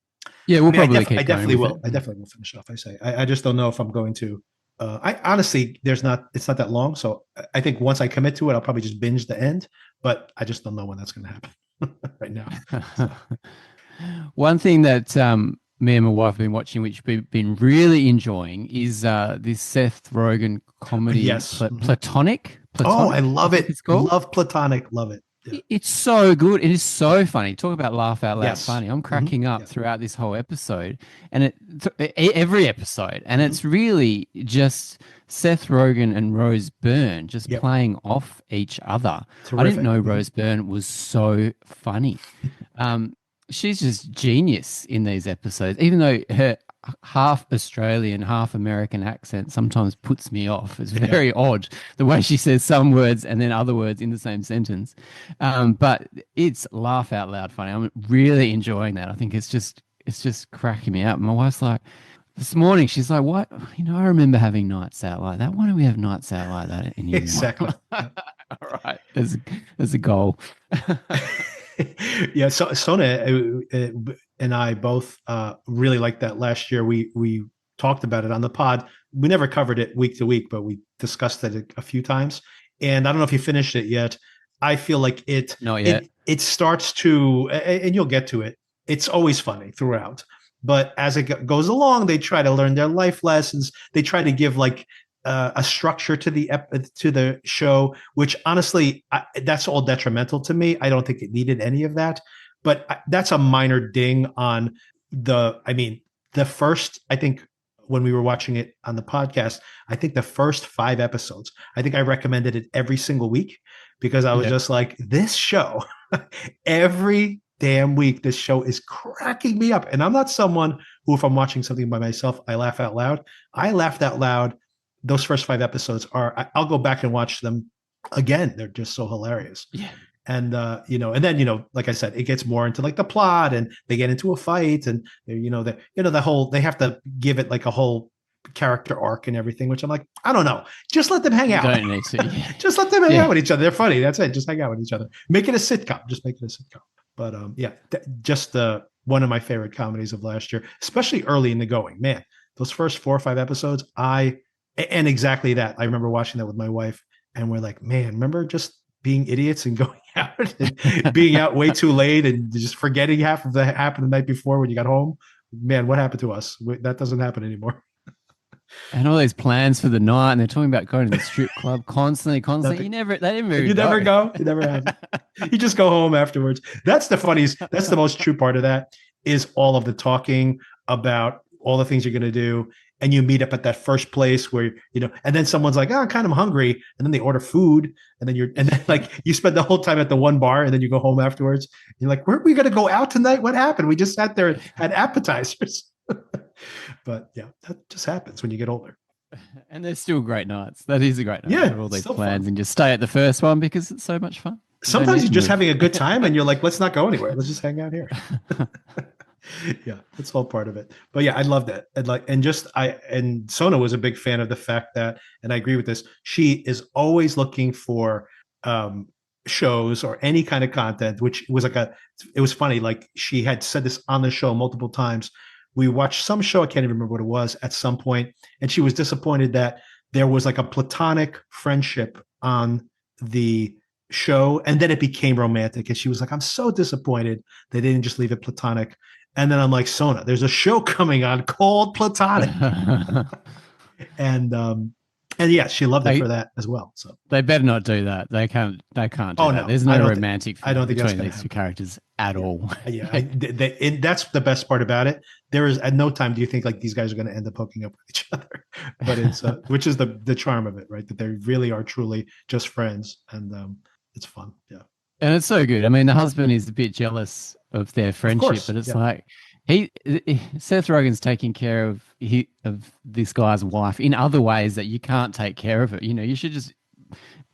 Yeah, I we'll mean, probably keep I going definitely with it. will. I definitely will finish it off. I say, I just don't know if I'm going to. I honestly, it's not that long. So I think once I commit to it, I'll probably just binge the end. But I just don't know when that's going to happen right now. So. One thing that me and my wife have been watching, which we've been really enjoying, is this Seth Rogen comedy, Yes. Platonic. Oh, Platonic, I love think it. it's called. Love Platonic. Love it. Yeah. It's so good. It is so funny. Talk about laugh out loud Yes. funny. I'm Mm-hmm. cracking up Yeah. throughout this whole episode, and every episode, and Mm-hmm. it's really just Seth Rogen and Rose Byrne just Yep. playing off each other. I didn't Terrific. know Mm-hmm. Rose Byrne was so funny. Um, she's just genius in these episodes, even though her half Australian, half American accent sometimes puts me off. It's Yeah. very odd the way she says some words and then other words in the same sentence. But it's laugh out loud funny. I'm really enjoying that. I think it's just cracking me up. My wife's like, this morning, she's like, "What? You know, I remember having nights out like that. Why don't we have nights out like that anymore?" Exactly. Yeah. All right, there's a goal. Yeah, so Sona and I both really liked that last year. We talked about it on the pod. We never covered it week to week, but we discussed it a few times. And I don't know if you finished it yet. I feel like Not yet. it starts to, and you'll get to it. It's always funny throughout, but as it goes along, they try to learn their life lessons. They try to give like a structure to the show, which honestly, that's all detrimental to me. I don't think it needed any of that, but that's a minor ding on the. I mean, the first. I think when we were watching it on the podcast, I think the first 5 episodes. I think I recommended it every single week because I was Yeah. just like, this show every damn week. This show is cracking me up, and I'm not someone who, if I'm watching something by myself, I laugh out loud. I laughed out loud. Those first 5 episodes are, I'll go back and watch them again. They're just so hilarious. Yeah. And and then like I said, it gets more into like the plot, and they get into a fight, and the whole, they have to give it like a whole character arc and everything, which I'm like, I don't know, just let them hang You out. don't need to. Yeah. Just let them hang Yeah. out with each other. They're funny. That's it. Just hang out with each other. Make it a sitcom. Just make it a sitcom. But just one of my favorite comedies of last year, especially early in the going. Man, those first 4 or 5 episodes, and exactly that. I remember watching that with my wife, and we're like, man, remember just being idiots and going out and being out way too late and just forgetting half of that happened the night before when you got home. Man, what happened to us? That doesn't happen anymore. And all these plans for the night, and they're talking about going to the strip club constantly. Nothing. They never You never go. You never have. You just go home afterwards. That's the funniest. That's the most true part of that, is all of the talking about all the things you're going to do. And you meet up at that first place where, and then someone's like, oh, I'm kind of hungry. And then they order food. And then like you spend the whole time at the one bar, and then you go home afterwards. You're like, weren't we going to go out tonight? What happened? We just sat there and had appetizers. But yeah, that just happens when you get older. And they're still great nights. That is a great night. Yeah, All these still plans fun. and just stay at the first one because it's so much fun. Sometimes you're just having a good time and you're like, let's not go anywhere. Let's just hang out here. Yeah, that's all part of it. But yeah, I love that. And Sona was a big fan of the fact that, and I agree with this, she is always looking for shows or any kind of content, which was it was funny. Like she had said this on the show multiple times. We watched some show, I can't even remember what it was at some point, and she was disappointed that there was like a platonic friendship on the show, and then it became romantic. And she was like, I'm so disappointed they didn't just leave it platonic. And then I'm like, Sona, there's a show coming on called Platonic. And yeah, she loved it for that as well. So they better not do that. They can't do that. No, There's no romantic I don't think between these happen. two characters at all. Yeah, that's the best part about it. There is at no time do you think like these guys are going to end up hooking up with each other, but it's which is the charm of it, right? That they really are truly just friends, and it's fun. Yeah, and it's so good. I mean, the husband is a bit jealous of their friendship, course, but it's yeah. like Seth Rogen's taking care of this guy's wife in other ways that you can't take care of it. You should just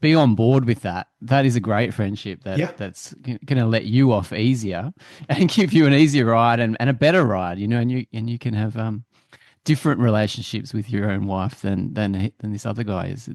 be on board with that. That is a great friendship that's going to let you off easier and give you an easier ride and a better ride. And you can have different relationships with your own wife than this other guy is.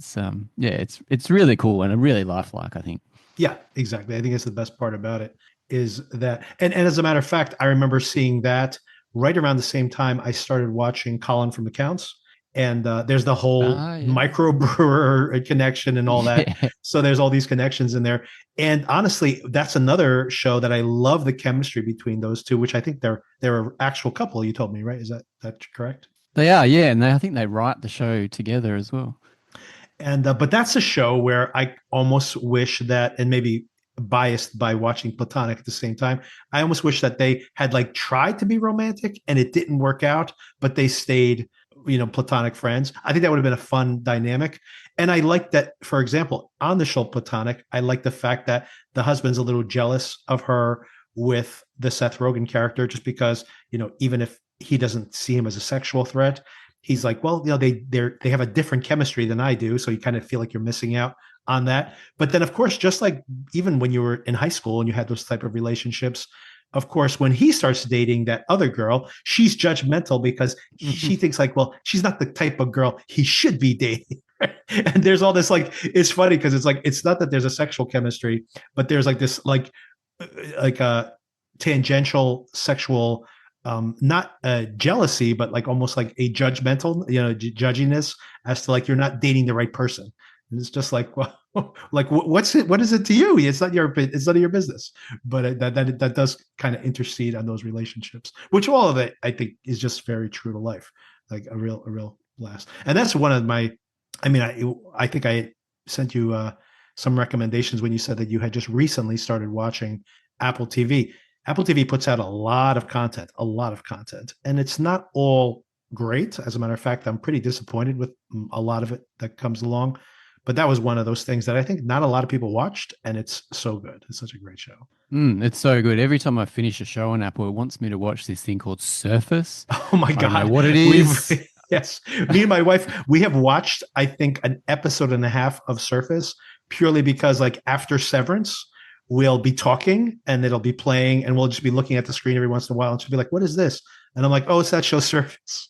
It's really cool and really lifelike, I think. Yeah, exactly. I think it's the best part about it is that, and as a matter of fact, I remember seeing that right around the same time I started watching Colin from Accounts, and there's the whole microbrewer connection and all that. Yeah. So there's all these connections in there, and honestly, that's another show that I love the chemistry between those two, which I think they're an actual couple. You told me, right? Is that correct? They are, yeah, and I think they write the show together as well. And but that's a show where I almost wish that, and maybe biased by watching Platonic at the same time, I almost wish that they had like tried to be romantic and it didn't work out, but they stayed, platonic friends. I think that would have been a fun dynamic. And I like that, for example, on the show Platonic, I like the fact that the husband's a little jealous of her with the Seth Rogen character, just because, even if he doesn't see him as a sexual threat, he's like, well, they have a different chemistry than I do. So you kind of feel like you're missing out on that. But then, of course, just like even when you were in high school and you had those type of relationships, of course, when he starts dating that other girl, she's judgmental because she thinks like, well, she's not the type of girl he should be dating. And there's all this, like, it's funny because it's like, it's not that there's a sexual chemistry, but there's like this, like a tangential sexual, not jealousy, but like almost like a judgmental, judginess as to like, you're not dating the right person. And it's just like, well, like what's it? What is it to you? It's none of your business. But that does kind of intercede on those relationships, which all of it I think is just very true to life, like a real blast. And that's one of my. I mean, I think I sent you some recommendations when you said that you had just recently started watching Apple TV. Apple TV puts out a lot of content, and it's not all great. As a matter of fact, I'm pretty disappointed with a lot of it that comes along. But that was one of those things that I think not a lot of people watched, and it's so good. It's such a great show. It's so good. Every time I finish a show on Apple, it wants me to watch this thing called Surface. Oh my God. I don't know what it is. Yes. Me and my wife, we have watched, I think, an episode and a half of Surface purely because, like, after Severance, we'll be talking and it'll be playing and we'll just be looking at the screen every once in a while and she'll be like, what is this? And I'm like, oh, it's that show Surface.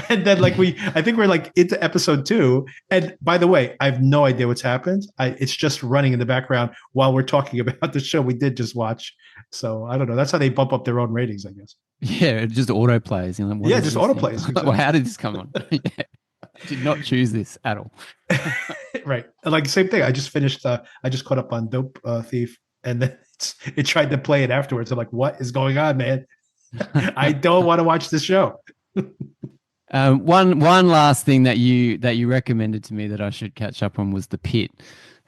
And then like I think we're like into episode 2. And by the way, I have no idea what's happened. It's just running in the background while we're talking about the show we did just watch. So I don't know. That's how they bump up their own ratings, I guess. Yeah, it just auto plays. You know, Yeah, just auto plays. Exactly. Well, how did this come on? Yeah. Did not choose this at all. Right. Like same thing. I just finished. I just caught up on Dope Thief, and then it tried to play it afterwards. I'm like, what is going on, man? I don't want to watch this show. One last thing that you recommended to me that I should catch up on was The Pit.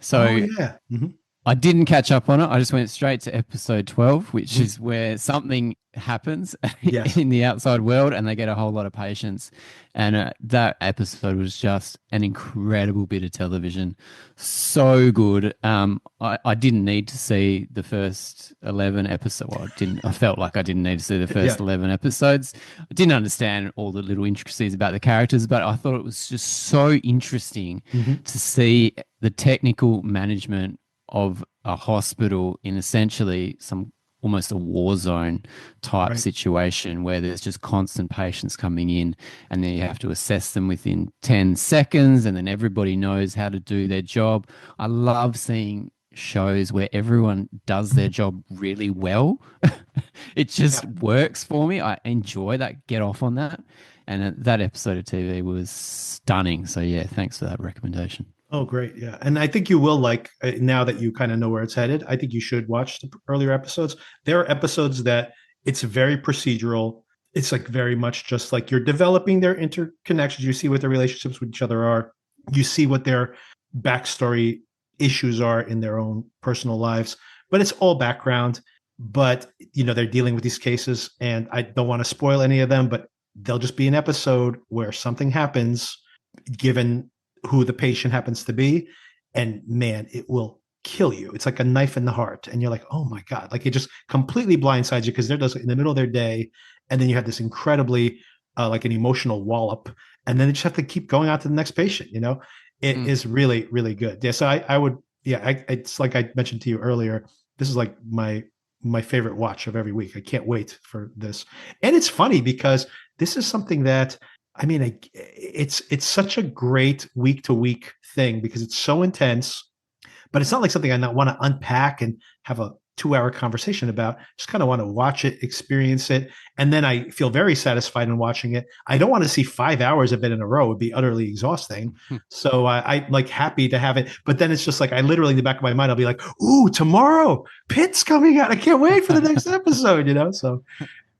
So yeah. Mm-hmm. I didn't catch up on it. I just went straight to episode 12, which is where something happens in the outside world and they get a whole lot of patients. And that episode was just an incredible bit of television. So good. I didn't need to see the first 11 episodes. Well, I felt like I didn't need to see the first 11 episodes. I didn't understand all the little intricacies about the characters, but I thought it was just so interesting to see the technical management of a hospital in essentially almost a war zone type situation where there's just constant patients coming in and then you have to assess them within 10 seconds and then everybody knows how to do their job. I love seeing shows where everyone does their job really well. It just works for me. I enjoy that, get off on that. And that episode of TV was stunning. So yeah, thanks for that recommendation. Oh, great. Yeah. And I think you will like, now that you kind of know where it's headed, I think you should watch the earlier episodes. There are episodes that it's very procedural. It's like very much just like you're developing their interconnections. You see what their relationships with each other are. You see what their backstory issues are in their own personal lives, but it's all background. But, they're dealing with these cases and I don't want to spoil any of them, but there'll just be an episode where something happens given who the patient happens to be, and man, it will kill you. It's like a knife in the heart, and you're like, oh my god, like it just completely blindsides you because they're just in the middle of their day, and then you have this incredibly like an emotional wallop, and then they just have to keep going on to the next patient. It is really, really good. Yeah, so I would, it's like I mentioned to you earlier. This is like my favorite watch of every week. I can't wait for this, and it's funny because this is something that. I mean, it's such a great week to week thing because it's so intense, but it's not like something I not want to unpack and have a 2-hour conversation about. Just kind of want to watch it, experience it, and then I feel very satisfied in watching it. I don't want to see 5 hours of it in a row; it would be utterly exhausting. So I like happy to have it, but then it's just like I literally in the back of my mind I'll be like, "Ooh, tomorrow, Pitt's coming out! I can't wait for the next episode." So.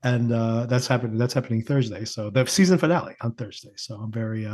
And that's happening Thursday. So the season finale on Thursday. So I'm very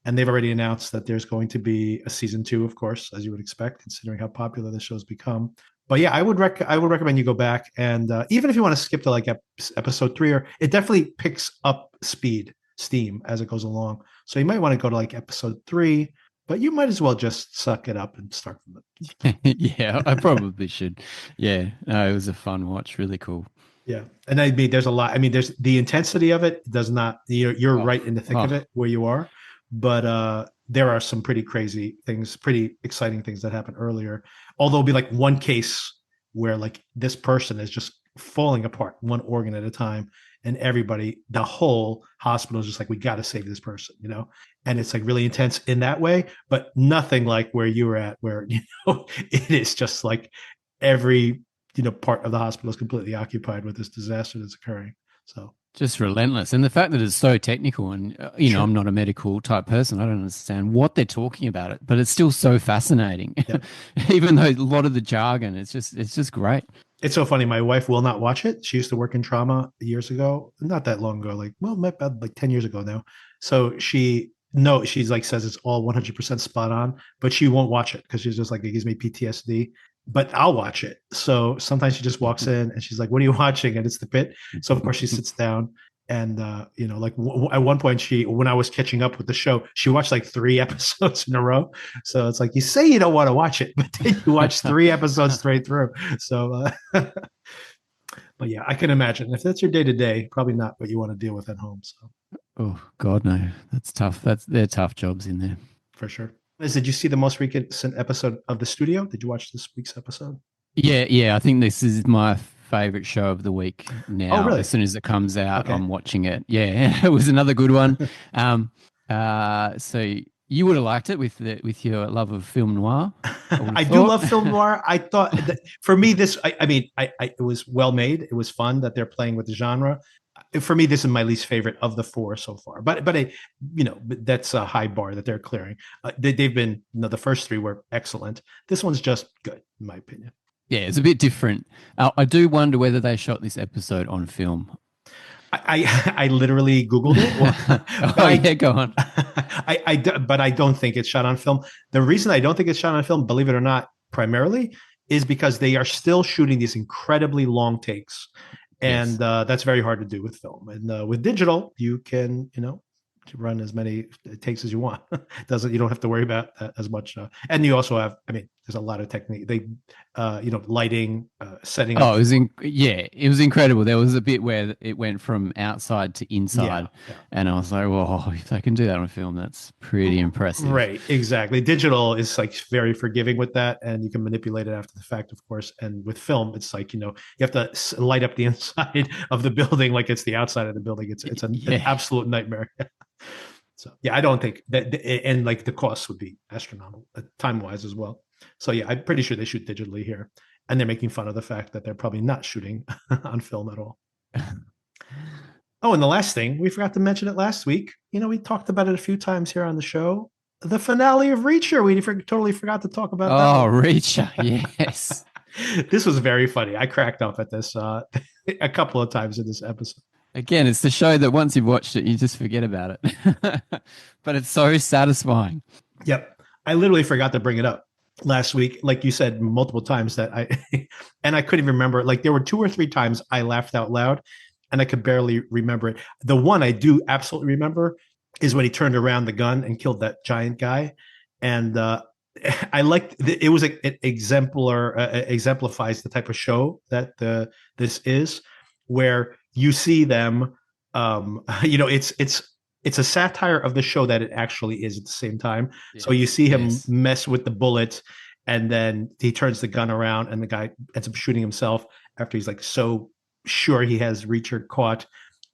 and they've already announced that there's going to be a season 2, of course, as you would expect, considering how popular the show's become. But yeah, I would recommend you go back and even if you want to skip to like episode 3, or it definitely picks up steam as it goes along. So you might want to go to like episode 3, but you might as well just suck it up and start from it. Yeah, I probably should. Yeah, no, it was a fun watch. Really cool. Yeah. And I mean, there's a lot. I mean, there's the intensity of it does not, you're right in the thick of it where you are, but there are some pretty crazy things, pretty exciting things that happen earlier. Although it'll be like one case where like this person is just falling apart, one organ at a time. And everybody, the whole hospital is just like, we got to save this person, and it's like really intense in that way, but nothing like where you were at, where, it is just like every, part of the hospital is completely occupied with this disaster that's occurring. So just relentless. And the fact that it's so technical and, sure. I'm not a medical type person. I don't understand what they're talking about it, but it's still so fascinating. Yeah. Even though a lot of the jargon, it's just great. It's so funny. My wife will not watch it. She used to work in trauma years ago, not that long ago, like 10 years ago now. So she's like says it's all 100% spot on, but she won't watch it because she's just like, it gives me PTSD. But I'll watch it. So sometimes she just walks in and she's like, what are you watching? And it's The Pit. So of course she sits down and, at one point when I was catching up with the show, she watched like 3 episodes in a row. So it's like, you say you don't want to watch it, but then you watch 3 episodes straight through. So, but yeah, I can imagine if that's your day to day, probably not what you want to deal with at home. So, oh God, no, that's tough. They're tough jobs in there for sure. Did you see the most recent episode of The Studio? Did you watch this week's episode? Yeah. I think this is my favorite show of the week Oh, now. As really? soon as it comes out, Okay. I'm watching it. Yeah, it was another good one. Um, so you would have liked it with your love of film noir, I would have I do thought. love film noir. I thought that for me, it was well made. It was fun that they're playing with the genre. For me, this is my least favorite of the four so far. But that's a high bar that they're clearing. They've been, the first three were excellent. This one's just good, in my opinion. Yeah, it's a bit different. I do wonder whether they shot this episode on film. I literally Googled it, but Oh yeah, go on. but I don't think it's shot on film. The reason I don't think it's shot on film, believe it or not, primarily is because they are still shooting these incredibly long takes, Yes. and that's very hard to do with film. And with digital, you can to run as many takes as you want. Doesn't You don't have to worry about that as much. And you also have, I mean, there's a lot of technique. Lighting, setting up. Oh, yeah, it was incredible. There was a bit where it went from outside to Yeah, inside, yeah. and I was like, "Well, if they can do that on film, that's pretty impressive." Right, exactly. Digital is like very forgiving with that, and you can manipulate it after the fact, of course. And with film, it's like you have to light up the inside of the building like it's the outside of the building. It's an Yeah, absolute nightmare. So yeah, I don't think that, and like the costs would be astronomical time wise as well. So yeah, I'm pretty sure they shoot digitally here, and they're making fun of the fact that they're probably not shooting on film at all. Oh, and the last thing, we forgot to mention it last week. We talked about it a few times here on the show. The finale of Reacher. We totally forgot to talk about that oh, one. Reacher, yes. This was very funny. I cracked up at this a couple of times in this episode. Again, it's the show that once you've watched it, you just forget about it. But it's so satisfying. Yep. I literally forgot to bring it up last week. Like you said multiple times that and I couldn't even remember. Like there were two or three times I laughed out loud and I could barely remember it. The one I do absolutely remember is when he turned around the gun and killed that giant guy. And I liked it. Was an exemplar, exemplifies the type of show that this is, where you see them. It's a satire of the show that it actually is at the same time. So you Yes, see him yes. mess with the bullet, and then he turns the gun around, and the guy ends up shooting himself after he's like so sure he has Reacher caught.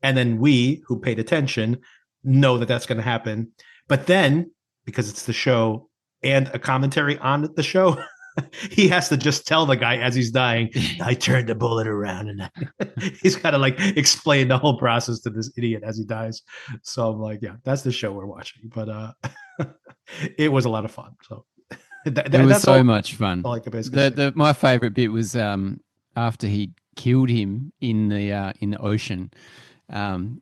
And then we, who paid attention, know that that's going to happen. But then, because it's the show and a commentary on the show, he has to just tell the guy as he's dying, I turned the bullet around, and he's got to like explain the whole process to this idiot as he dies. So I'm like, yeah, that's the show we're watching. But it was a lot of fun. So It was that's so much fun. all I can basically The say. the my favorite bit was after he killed him in the ocean. Um,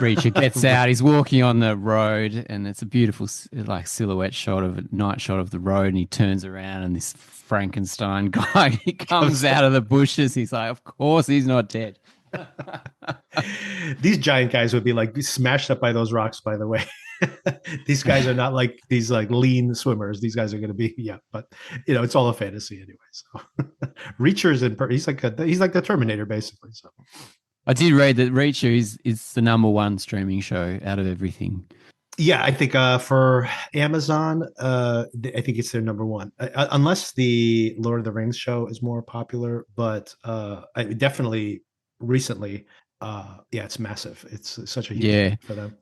Reacher gets out. He's walking on the road, and it's a beautiful like silhouette shot of a night shot of the road. And he turns around, and this Frankenstein guy he comes out of the bushes. He's like, "Of course, he's not dead." These giant guys would be like smashed up by those rocks, by the way. These guys are not like these like lean swimmers. These guys are going to be, yeah, but it's all a fantasy anyway. So Reacher's he's like the Terminator basically. So I did read that Reacher is the number one streaming show out of everything. yeah, I think for Amazon, I think it's their number one, unless the Lord of the Rings show is more popular. But I definitely recently, yeah, it's massive. It's such a huge Yeah, hit for them.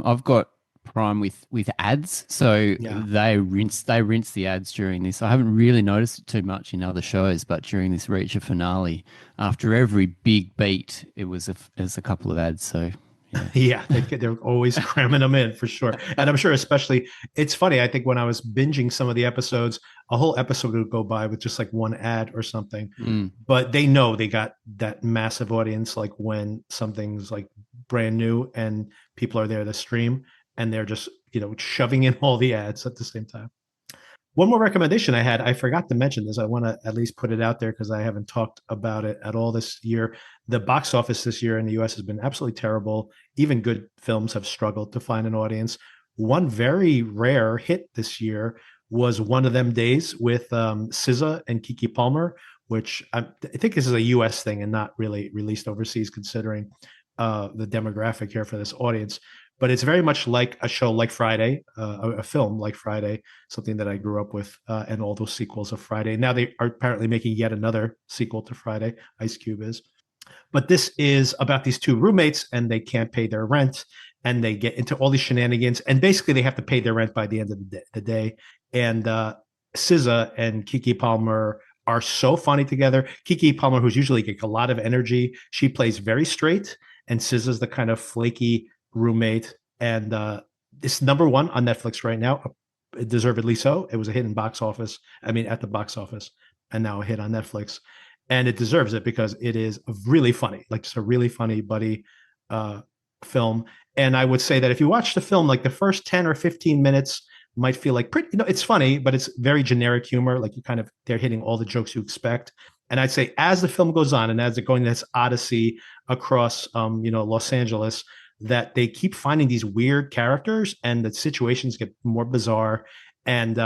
I've got Prime with ads, so Yeah. they rinse the ads during this. I haven't really noticed it too much in other shows, but during this Reacher finale, after every big beat, there's a couple of ads. So yeah, Yeah, they're always cramming them in for sure. And I'm sure, especially, it's funny. I think when I was binging some of the episodes, a whole episode would go by with just like one ad or something. mm, But they know they got that massive audience, like when something's like brand new and people are there to stream, and they're just, shoving in all the ads at the same time. One more recommendation I had, I forgot to mention this. I want to at least put it out there because I haven't talked about it at all this year. The box office this year in the US has been absolutely terrible. Even good films have struggled to find an audience. One very rare hit this year was One of Them Days with SZA and Kiki Palmer, which I think this is a US thing and not really released overseas, considering the demographic here for this audience. but it's very much like a show like Friday, a film like Friday, something that I grew up with, and all those sequels of Friday. Now they are apparently making yet another sequel to Friday. Ice Cube is, but this is about these two roommates, and they can't pay their rent, and they get into all these shenanigans, and basically they have to pay their rent by the end of the day. And SZA and Kiki Palmer are so funny together. Kiki Palmer, who's usually like a lot of energy, she plays very straight, and SZA's the kind of flaky roommate. And it's number one on Netflix right now, deservedly so. It was a hit in box office. I mean, at the box office, and now a hit on Netflix, and it deserves it because it is really funny, like just a really funny buddy uh, film. And I would say that if you watch the film, like the first 10 or 15 minutes might feel like pretty, it's funny, but it's very generic humor. Like you kind of, they're hitting all the jokes you expect. And I'd say as the film goes on and as they're going this odyssey across, Los Angeles, that they keep finding these weird characters and the situations get more bizarre. And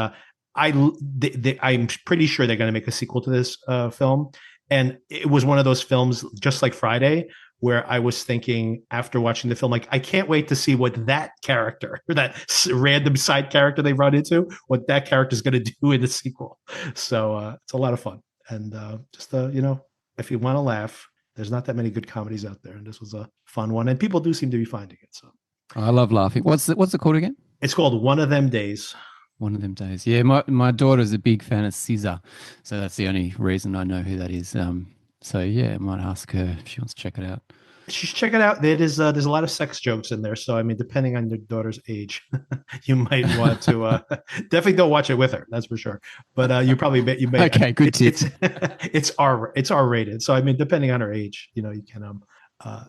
I'm pretty sure they're going to make a sequel to this film. And it was one of those films, just like Friday, where I was thinking after watching the film, like, I can't wait to see what that character, or that random side character they run into, what that character is going to do in the sequel. So it's a lot of fun. And if you want to laugh, there's not that many good comedies out there. And this was a fun one. And people do seem to be finding it. So I love laughing. What's it called again? it's called One of Them Days. One of them days. Yeah, my daughter's a big fan of SZA, so that's the only reason I know who that is. So yeah, I might ask her if she wants to check it out. She's check it out. There's a lot of sex jokes in there. So I mean, depending on your daughter's age, you might want to definitely don't watch it with her. That's for sure. But you may. Okay, good tip. It's R rated. So I mean, depending on her age, you can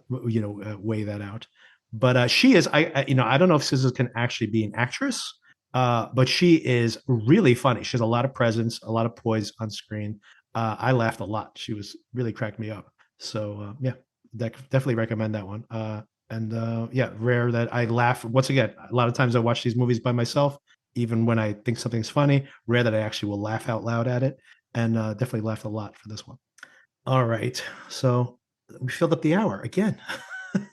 weigh that out. But she is. I don't know if SZA can actually be an actress. But she is really funny. She has a lot of presence, a lot of poise on screen. I laughed a lot. She was really cracked me up. So yeah, definitely recommend that one. And rare that I laugh. Once again, a lot of times I watch these movies by myself, even when I think something's funny. Rare that I actually will laugh out loud at it, and definitely laughed a lot for this one. All right, so we filled up the hour again.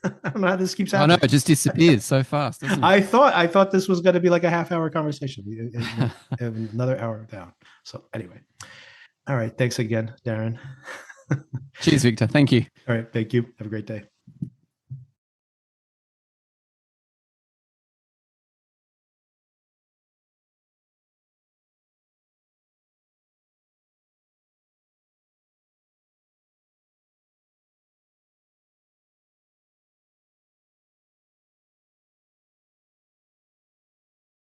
I don't know how this keeps I happening. know it just disappears so fast, doesn't it? I thought this was going to be like a half-hour conversation. Another hour down. So anyway, all right. Thanks again, Darren. Cheers, Victor. Thank you. All right. Thank you. Have a great day.